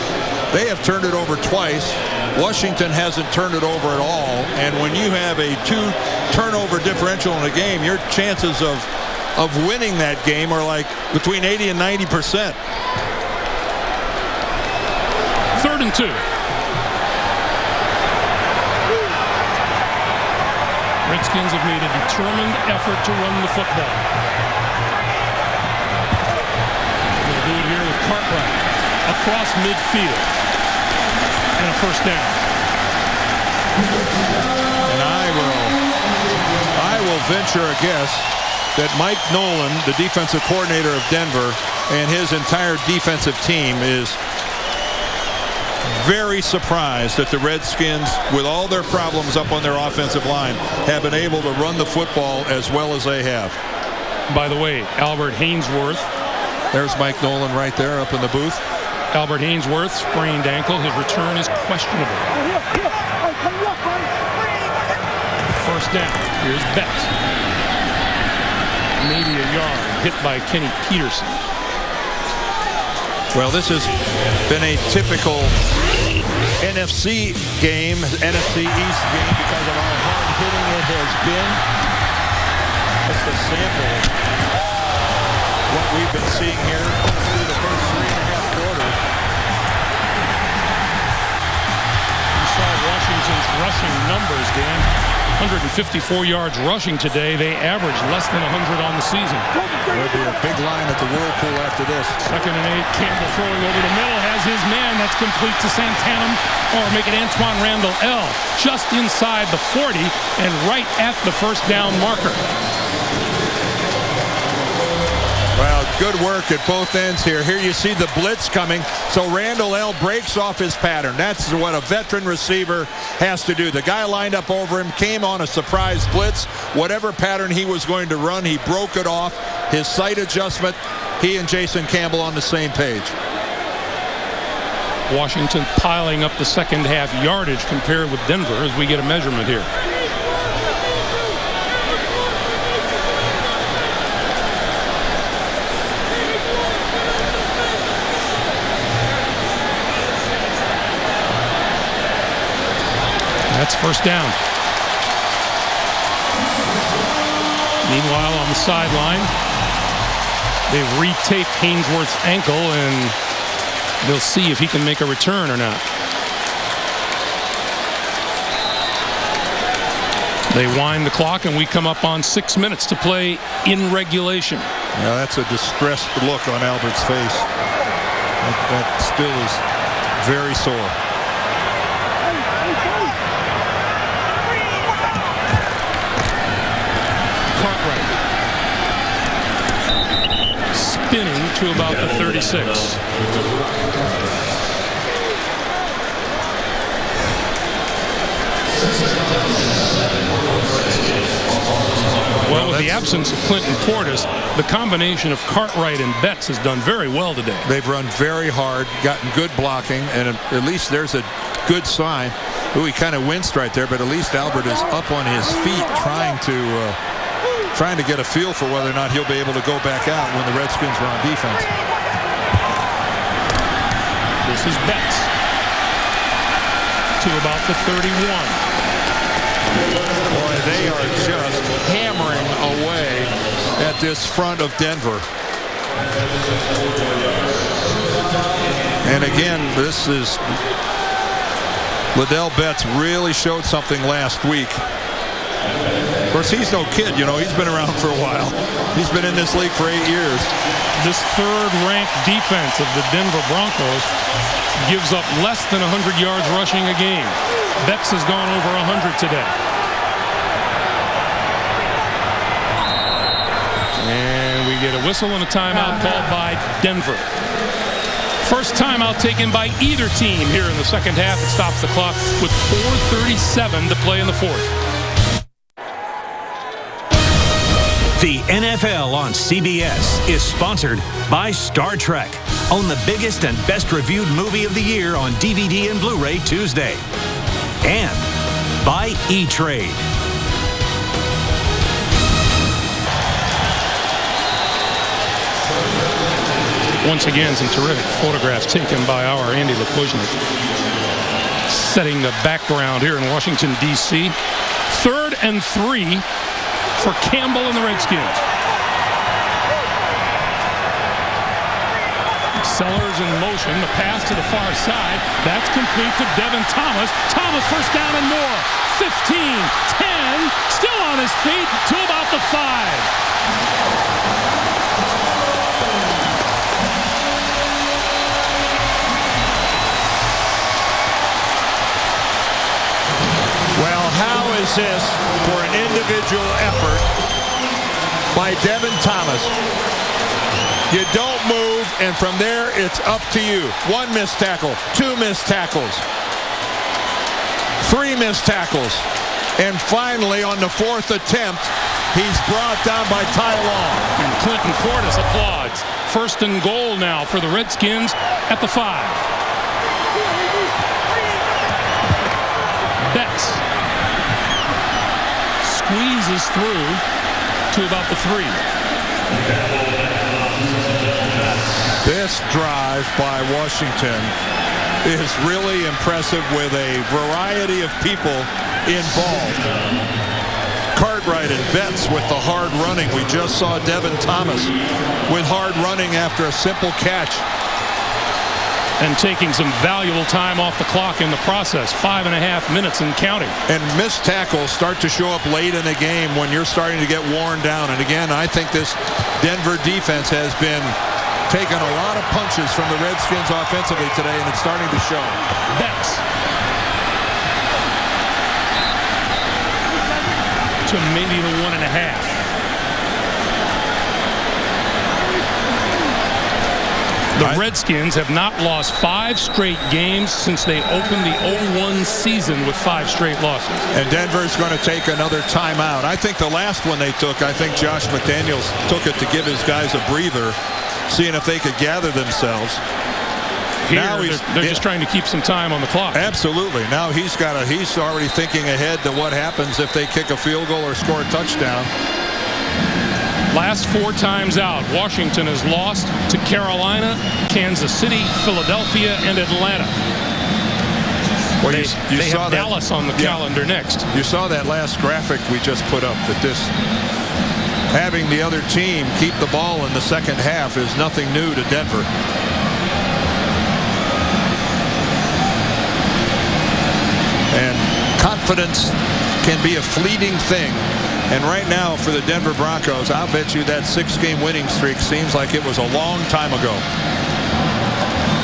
They have turned it over twice. Washington hasn't turned it over at all, and when you have a 2-turnover differential in a game, your chances of winning that game are like between 80 and 90%. 3rd and 2. Redskins have made a determined effort to run the football. They'll do it here with Cartwright across midfield. And a 1st down. And I will venture a guess that Mike Nolan, the defensive coordinator of Denver, and his entire defensive team is very surprised that the Redskins, with all their problems up on their offensive line, have been able to run the football as well as they have. By the way, Albert Hainsworth. There's Mike Nolan right there up in the booth. Albert Hainsworth, sprained ankle. His return is questionable. 1st down. Here's Betts. Maybe a yard. Hit by Kenny Peterson. Well, this has been a typical NFC game, NFC East game, because of how hard hitting it has been. Just a sample of what we've been seeing here through the first 3.5 quarters. You saw Washington's rushing numbers, Dan. 154 yards rushing today. They averaged less than 100 on the season. There'll be a big line at the Whirlpool after this. 2nd and 8. Campbell throwing over the middle. Has his man. That's complete to Santanum. Or make it Antoine Randall L. Just inside the 40 and right at the 1st down marker. Well, good work at both ends here. Here you see the blitz coming. So Randall L. breaks off his pattern. That's what a veteran receiver has to do. The guy lined up over him, came on a surprise blitz. Whatever pattern he was going to run, he broke it off. His sight adjustment, he and Jason Campbell on the same page. Washington piling up the 2nd half yardage compared with Denver as we get a measurement here. That's 1st down. Meanwhile, on the sideline, they've retaped Hainsworth's ankle, and they'll see if he can make a return or not. They wind the clock, and we come up on 6 minutes to play in regulation. Now that's a distressed look on Albert's face. That still is very sore. Spinning to about the 36. Well, with the absence of Clinton Portis, the combination of Cartwright and Betts has done very well today. They've run very hard, gotten good blocking, and at least there's a good sign. Ooh, he kind of winced right there, but at least Albert is up on his feet trying to get a feel for whether or not he'll be able to go back out when the Redskins are on defense. This is Betts to about the 31. Boy, they are just hammering away at this front of Denver. And again, this is Ladell Betts really showed something last week. Of course, he's no kid, you know. He's been around for a while. He's been in this league for 8 years. This 3rd-ranked defense of the Denver Broncos gives up less than 100 yards rushing a game. Betts has gone over 100 today. And we get a whistle and a timeout called by Denver. First timeout taken by either team here in the 2nd half. It stops the clock with 4:37 to play in the 4th. The NFL on CBS is sponsored by Star Trek. Own the biggest and best reviewed movie of the year on DVD and Blu-ray Tuesday. And by E-Trade. Once again, some terrific photographs taken by our Andy Lapuznik. setting the background here in Washington, D.C. 3rd and 3 for Campbell and the Redskins. Sellers in motion, the pass to the far side. That's complete to Devin Thomas. Thomas first down and more. 15, 10, still on his feet to about the 5. Well, how is this for an individual effort by Devin Thomas? You don't move, and from there, it's up to you. 1 missed tackle, 2 missed tackles, 3 missed tackles, and finally, on the 4th attempt, he's brought down by Ty Long. And Clinton Portis applauds. 1st and goal now for the Redskins at the 5. Betts squeezes through to about the 3. This drive by Washington is really impressive with a variety of people involved. Cartwright and Betts with the hard running. We just saw Devin Thomas with hard running after a simple catch. And taking some valuable time off the clock in the process. 5.5 minutes and counting. And missed tackles start to show up late in the game when you're starting to get worn down. And again, I think this Denver defense has been taking a lot of punches from the Redskins offensively today, and it's starting to show. Betts to maybe the 1.5. The Redskins have not lost 5 straight games since they opened the 0-1 season with 5 straight losses. And Denver's going to take another timeout. I think the last one they took, I think Josh McDaniels took it to give his guys a breather, seeing if they could gather themselves. Here, now they're just trying to keep some time on the clock. Absolutely. Now he's already thinking ahead to what happens if they kick a field goal or score a touchdown. Last 4 times out, Washington has lost to Carolina, Kansas City, Philadelphia, and Atlanta. Well, they have Dallas on the calendar next. You saw that last graphic we just put up, that this having the other team keep the ball in the second half is nothing new to Denver. And confidence can be a fleeting thing. And right now for the Denver Broncos, I'll bet you that 6-game winning streak seems like it was a long time ago.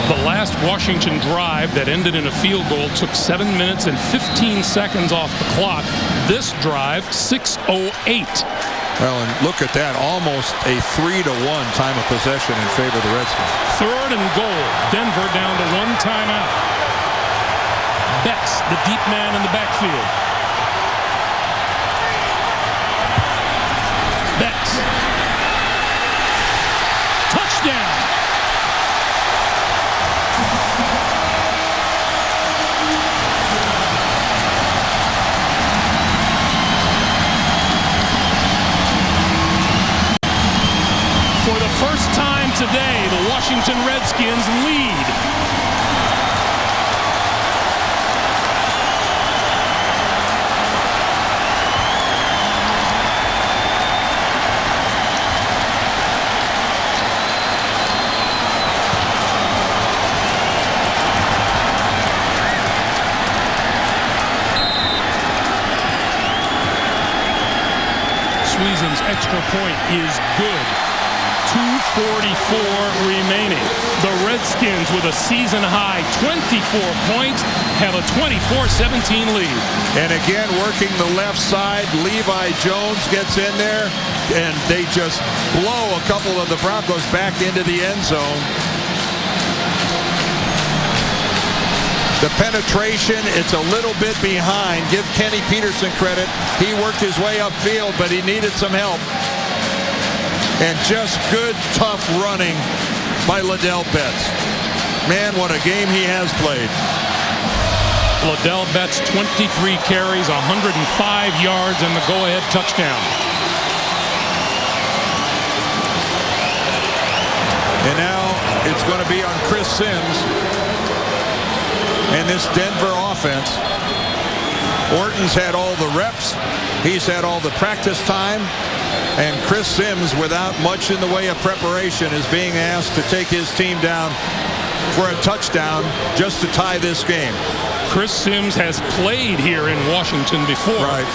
The last Washington drive that ended in a field goal took 7 minutes and 15 seconds off the clock. This drive, 6:08. Well, and look at that, almost a 3-1 time of possession in favor of the Redskins. 3rd and goal. Denver down to 1 timeout. Betts, the deep man in the backfield. Betts. Touchdown. For the first time today, the Washington Redskins lead. Sweezen's extra point is good. 2:44 remaining. The Redskins, with a season-high 24 points, have a 24-17 lead. And again, working the left side, Levi Jones gets in there, and they just blow a couple of the Broncos back into the end zone. The penetration, it's a little bit behind. Give Kenny Peterson credit. He worked his way upfield, but he needed some help. And just good, tough running by Ladell Betts. Man, what a game he has played. Ladell Betts, 23 carries, 105 yards, and the go-ahead touchdown. And now it's going to be on Chris Sims. And this Denver offense. Orton's had all the reps. He's had all the practice time. And Chris Sims, without much in the way of preparation, is being asked to take his team down for a touchdown just to tie this game. Chris Sims has played here in Washington before. Right.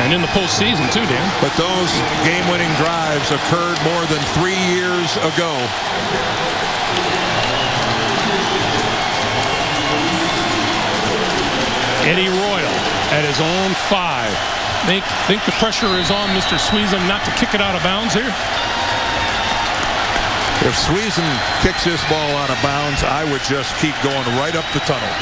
And in the postseason, too, Dan. But those game-winning drives occurred more than 3 years ago. Eddie Royal at his own 5. Think the pressure is on Mr. Sweezum not to kick it out of bounds here? If Sweezum kicks this ball out of bounds, I would just keep going right up the tunnel.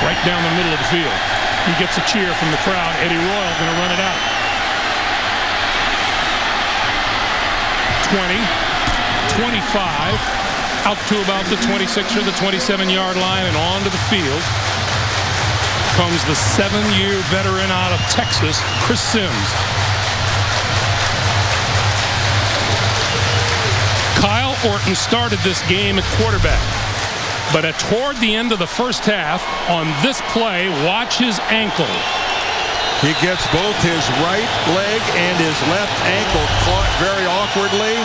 Right down the middle of the field. He gets a cheer from the crowd. Eddie Royal going to run it out. 20, 25. Out to about the 26 or the 27-yard line and onto the field comes the 7-year veteran out of Texas, Chris Sims. Kyle Orton started this game at quarterback, but toward the end of the first half, on this play, watch his ankle. He gets both his right leg and his left ankle caught very awkwardly.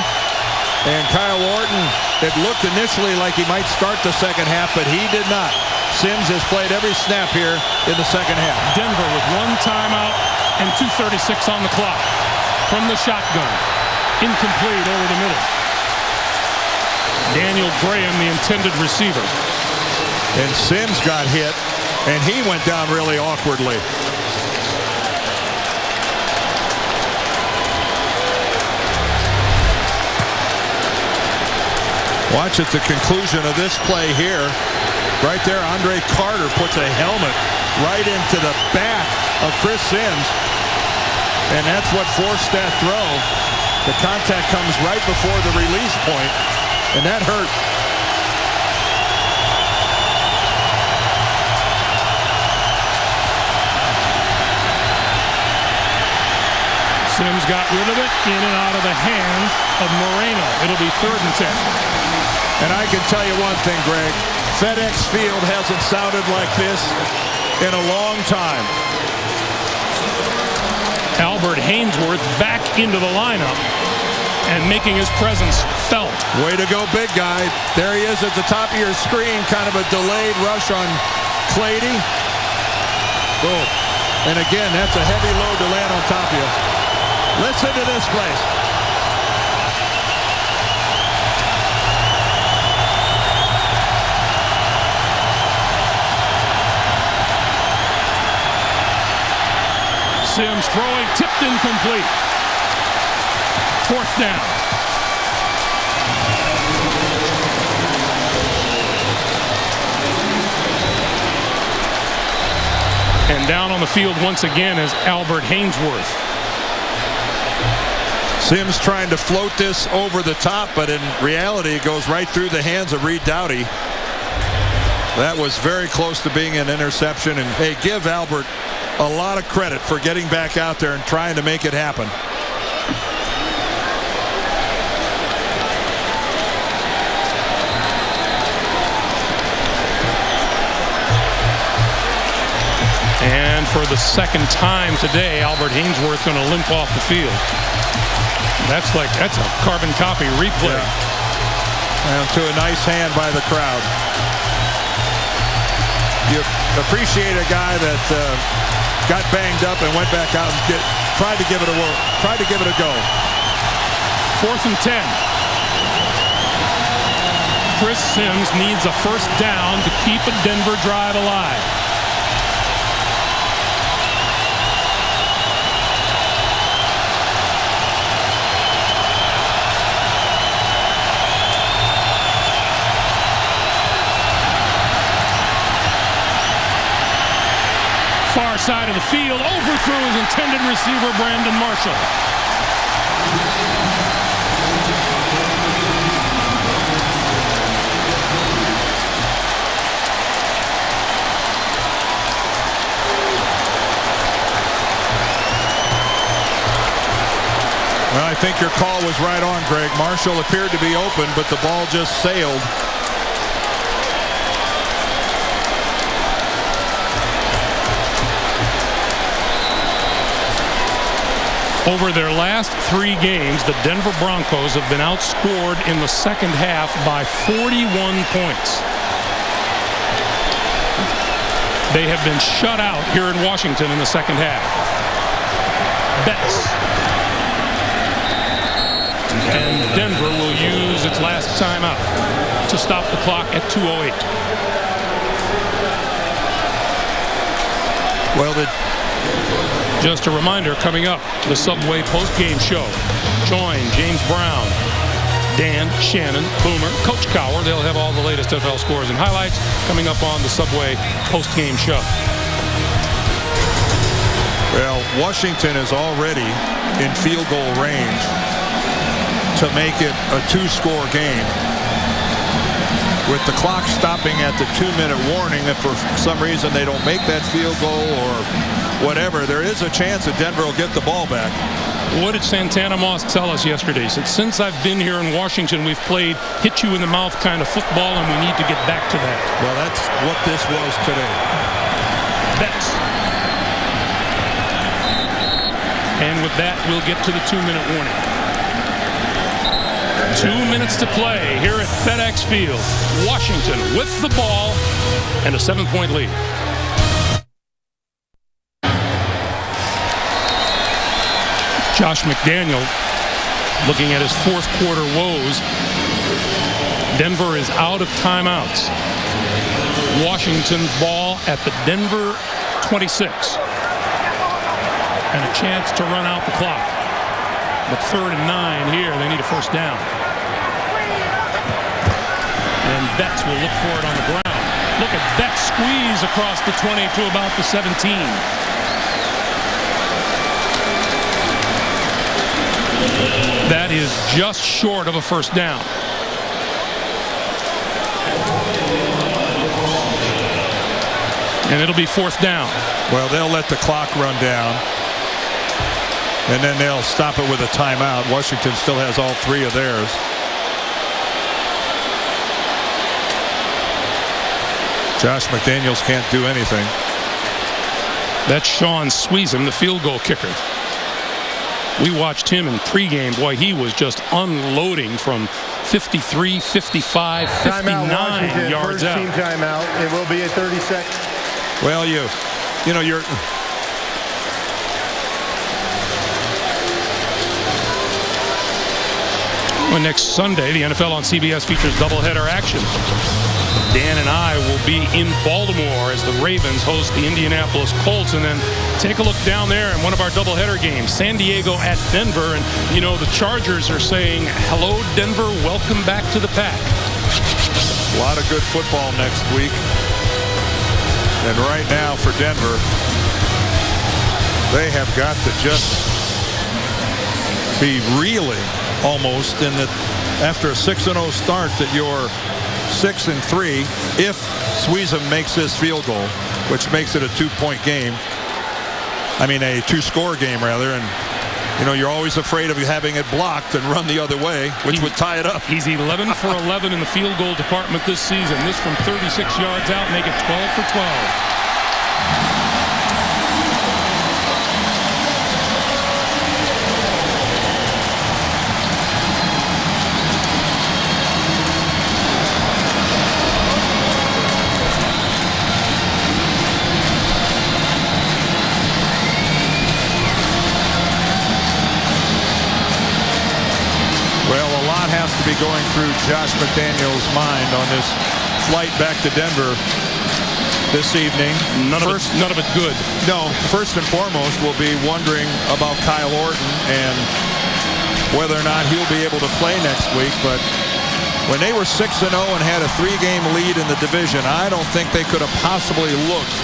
And Kyle Orton, it looked initially like he might start the second half, but he did not. Sims has played every snap here in the second half. Denver with 1 timeout and 2:36 on the clock. From the shotgun. Incomplete over the middle. Daniel Graham, the intended receiver. And Sims got hit, and he went down really awkwardly. Watch at the conclusion of this play here. Right there, Andre Carter puts a helmet right into the back of Chris Sims. And that's what forced that throw. The contact comes right before the release point, and that hurt. Sims got rid of it, in and out of the hands of Moreno. It'll be 3rd and 10. And I can tell you one thing, Greg. FedEx Field hasn't sounded like this in a long time. Albert Haynesworth back into the lineup and making his presence felt. Way to go, big guy. There he is at the top of your screen. Kind of a delayed rush on Clady. Boom. And again, that's a heavy load to land on top of you. Listen to this place. Sims throwing, tipped incomplete. 4th down. And down on the field once again is Albert Haynesworth. Sims trying to float this over the top, but in reality it goes right through the hands of Reed Doughty. That was very close to being an interception, and hey, give Albert a lot of credit for getting back out there and trying to make it happen. And for the second time today, Albert Haynesworth going to limp off the field. That's a carbon copy replay. Yeah. And to a nice hand by the crowd. You appreciate a guy that got banged up and went back out and tried to give it a go. 4th and 10. Chris Sims needs a 1st down to keep a Denver drive alive. Far side of the field, overthrew his intended receiver, Brandon Marshall. Well, I think your call was right on, Greg. Marshall appeared to be open, but the ball just sailed. Over their last 3 games, the Denver Broncos have been outscored in the second half by 41 points. They have been shut out here in Washington in the second half. Betts. And Denver will use its last timeout to stop the clock at 2:08. Well, just a reminder, coming up, the Subway post-game show. Join James Brown, Dan, Shannon, Boomer, Coach Cowher. They'll have all the latest NFL scores and highlights coming up on the Subway post-game show. Well, Washington is already in field goal range to make it a 2-score game. With the clock stopping at the 2-minute warning, if for some reason they don't make that field goal or whatever, there is a chance that Denver will get the ball back. What did Santana Moss tell us yesterday? He said, since I've been here in Washington, we've played hit-you-in-the-mouth kind of football, and we need to get back to that. Well, that's what this was today. Betts. And with that, we'll get to the 2-minute warning. 2 minutes to play here at FedEx Field. Washington with the ball and a 7-point lead. Josh McDaniel looking at his fourth quarter woes. Denver is out of timeouts. Washington ball at the Denver 26. And a chance to run out the clock. But 3rd and 9 here. They need a first down. And Betts will look for it on the ground. Look at Betts squeeze across the 20 to about the 17. That is just short of a first down. And it'll be 4th down. Well, they'll let the clock run down. And then they'll stop it with a timeout. Washington still has all 3 of theirs. Josh McDaniels can't do anything. That's Sean Sweezum, the field goal kicker. We watched him in pregame. Boy, he was just unloading from 53, 55, 59 timeout, yards first out. Team timeout. It will be at 30 seconds. Well, you know, you're... Well, next Sunday, the NFL on CBS features doubleheader action. Dan and I will be in Baltimore as the Ravens host the Indianapolis Colts, and then take a look down there in one of our doubleheader games, San Diego at Denver. And, you know, the Chargers are saying, hello, Denver, welcome back to the pack. A lot of good football next week. And right now for Denver, they have got to just be reeling almost in that after a 6-0 start that you're 6-3 if Sweezum makes this field goal, which makes it a 2-point game. I mean, a 2-score game rather. And you know, you're always afraid of having it blocked and run the other way, which would tie it up. He's 11 for 11 in the field goal department this season. This from 36 yards out, make it 12 for 12. Be going through Josh McDaniels' mind on this flight back to Denver this evening. None of it good. No, first and foremost, we'll be wondering about Kyle Orton and whether or not he'll be able to play next week. But when they were 6-0 and had a 3-game lead in the division, I don't think they could have possibly looked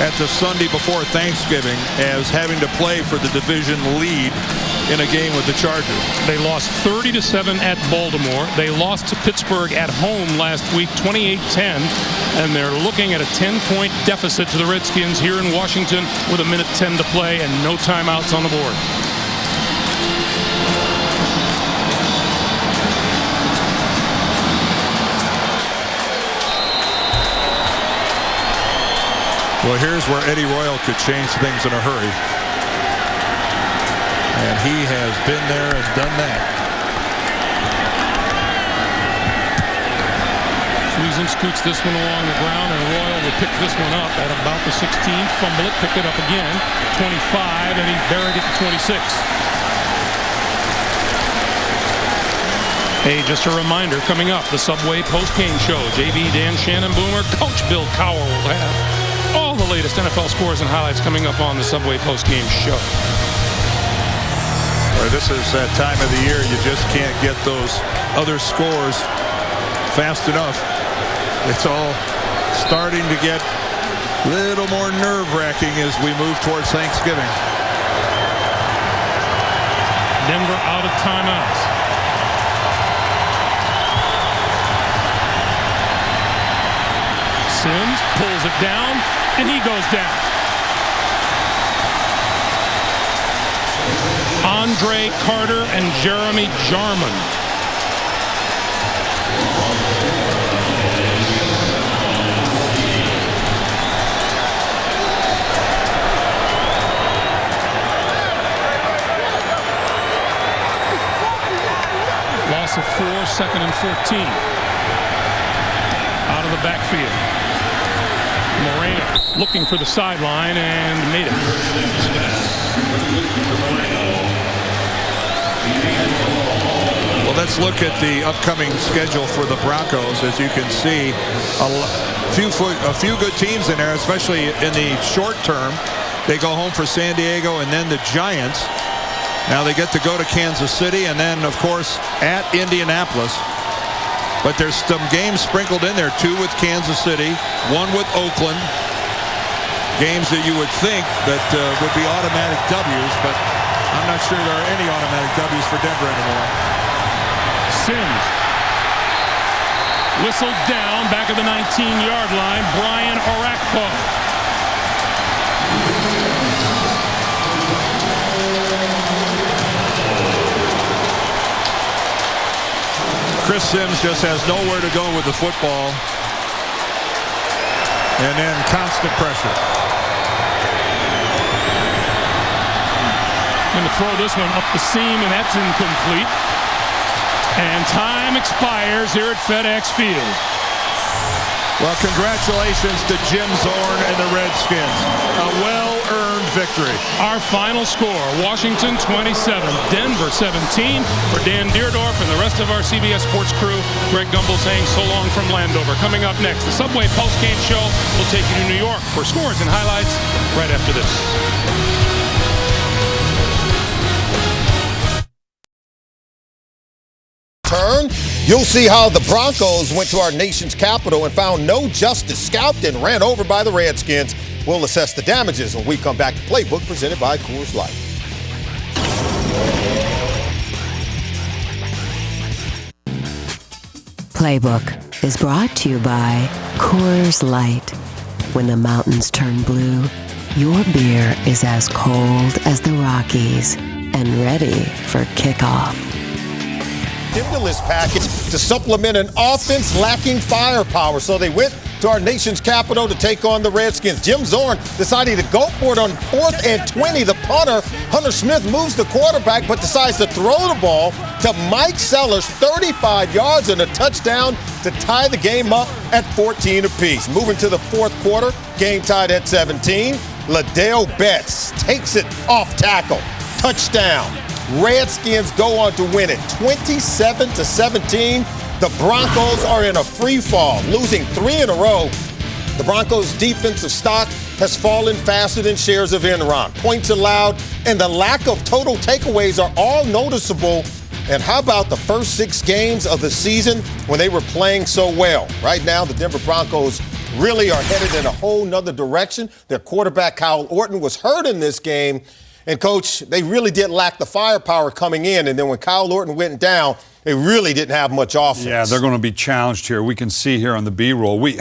at the Sunday before Thanksgiving as having to play for the division lead in a game with the Chargers. They lost 30-7 at Baltimore. They lost to Pittsburgh at home last week, 28-10, and they're looking at a 10-point deficit to the Redskins here in Washington with 1:10 to play and no timeouts on the board. Well, here's where Eddie Royal could change things in a hurry. And he has been there and done that. Friesen scoots this one along the ground, and Royal will pick this one up at about the 16, fumble it, pick it up again, 25, and he buried it to 26. Hey, just a reminder, coming up, the Subway post-game show. JB, Dan, Shannon, Boomer, Coach Bill Cowher will have all the latest NFL scores and highlights coming up on the Subway post-game show. Well, this is that time of the year you just can't get those other scores fast enough. It's all starting to get a little more nerve-wracking as we move towards Thanksgiving. Denver out of timeouts. Sims pulls it down, and he goes down. Andre Carter and Jeremy Jarman. Loss of 4, 2nd and 14. Out of the backfield. Moreno looking for the sideline and made it. Well, let's look at the upcoming schedule for the Broncos. As you can see, a few good teams in there, especially in the short term. They go home for San Diego and then the Giants. Now they get to go to Kansas City and then, of course, at Indianapolis. But there's some games sprinkled in there, 2 with Kansas City, 1 with Oakland. Games that you would think that would be automatic W's, but I'm not sure there are any automatic W's for Denver anymore. Sims. Whistled down, back of the 19-yard line, Brian Orakpo. Chris Sims just has nowhere to go with the football. And then constant pressure. Going to throw this one up the seam, and that's incomplete. And time expires here at FedEx Field. Well, congratulations to Jim Zorn and the Redskins. A well-earned victory. Our final score, Washington 27, Denver 17. For Dan Deerdorf and the rest of our CBS Sports crew, Greg Gumbel saying so long from Landover. Coming up next, the Subway postgame show will take you to New York for scores and highlights right after this. Turn, you'll see how the Broncos went to our nation's capital and found no justice, scalped and ran over by the Redskins. We'll assess the damages when we come back to Playbook, presented by Coors Light. Playbook is brought to you by Coors Light. When the mountains turn blue, your beer is as cold as the Rockies and ready for kickoff. Stimulus package to supplement an offense lacking firepower. So they went to our nation's capital to take on the Redskins. Jim Zorn deciding to go for it on 4th and 20. The punter, Hunter Smith, moves the quarterback but decides to throw the ball to Mike Sellers, 35 yards and a touchdown to tie the game up at 14 apiece. Moving to the fourth quarter, game tied at 17. Ladale Betts takes it off tackle. Touchdown. Redskins go on to win it 27-17. The Broncos are in a free fall, losing 3 in a row. The Broncos' defensive stock has fallen faster than shares of Enron. Points allowed and the lack of total takeaways are all noticeable. And how about the first 6 games of the season when they were playing so well? Right now, the Denver Broncos really are headed in a whole nother direction. Their quarterback, Kyle Orton, was hurt in this game. And, Coach, they really did lack the firepower coming in. And then when Kyle Orton went down, they really didn't have much offense. Yeah, they're going to be challenged here. We can see here on the B-roll. The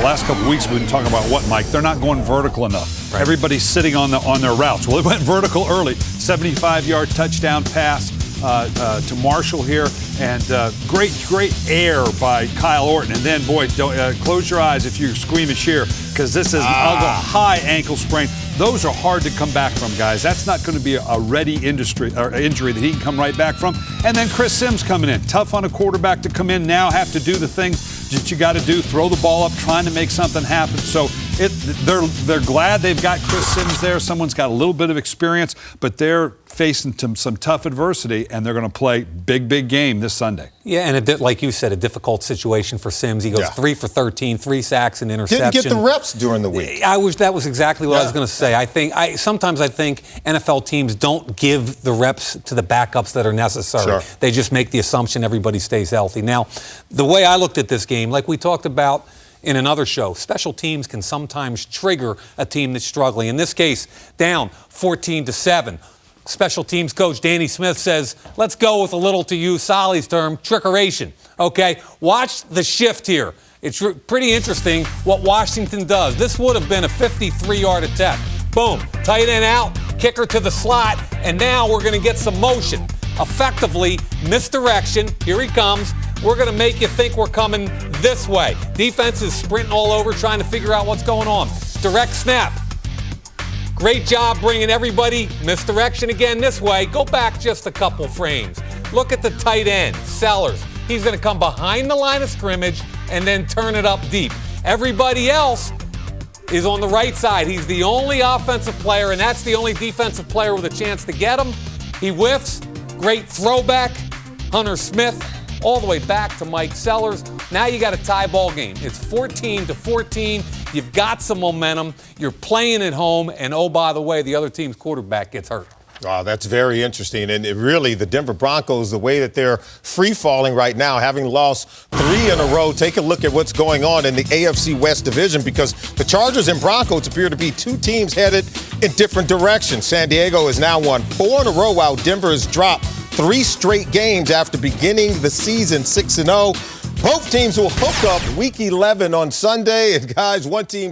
last couple of weeks we've been talking about what, Mike? They're not going vertical enough. Right. Everybody's sitting on their routes. Well, it went vertical early. 75-yard touchdown pass to Marshall here. And great air by Kyle Orton. And then, boy, don't, close your eyes if you scream and cheer, because this is a high ankle sprain. Those are hard to come back from, guys. That's not going to be a ready injury that he can come right back from. And then Chris Sims coming in. Tough on a quarterback to come in now, have to do the things that you got to do, throw the ball up, trying to make something happen. So they're glad they've got Chris Sims there. Someone's got a little bit of experience, but they're facing some tough adversity, and they're going to play big game this Sunday. Yeah, and like you said, a difficult situation for Sims. He goes 3 for 13, 3 sacks and interception. Didn't get the reps during the week. That was exactly what I was going to say. Sometimes I think NFL teams don't give the reps to the backups that are necessary. Sure. They just make the assumption everybody stays healthy. Now, the way I looked at this game, like we talked about in another show, special teams can sometimes trigger a team that's struggling. In this case, down 14-7. Special teams coach Danny Smith says, let's go with a little, to use Solly's term, trickeration. Okay, watch the shift here. It's pretty interesting what Washington does. This would have been a 53-yard attempt. Boom, tight end out, kicker to the slot, and now we're going to get some motion. Effectively, misdirection. Here he comes. We're going to make you think we're coming this way. Defense is sprinting all over, trying to figure out what's going on. Direct snap. Great job bringing everybody. Misdirection again this way. Go back just a couple frames. Look at the tight end, Sellers. He's going to come behind the line of scrimmage and then turn it up deep. Everybody else is on the right side. He's the only offensive player, and that's the only defensive player with a chance to get him. He whiffs. Great throwback. Hunter Smith all the way back to Mike Sellers. Now you got a tie ball game. It's 14-14. You've got some momentum. You're playing at home. And, oh, by the way, the other team's quarterback gets hurt. Oh, that's very interesting. And really, the Denver Broncos, the way that they're free-falling right now, having lost 3 in a row, take a look at what's going on in the AFC West Division, because the Chargers and Broncos appear to be 2 teams headed in different directions. San Diego has now won 4 in a row, while Denver has dropped 3 straight games after beginning the season 6-0. Both teams will hook up Week 11 on Sunday. And, guys, one team's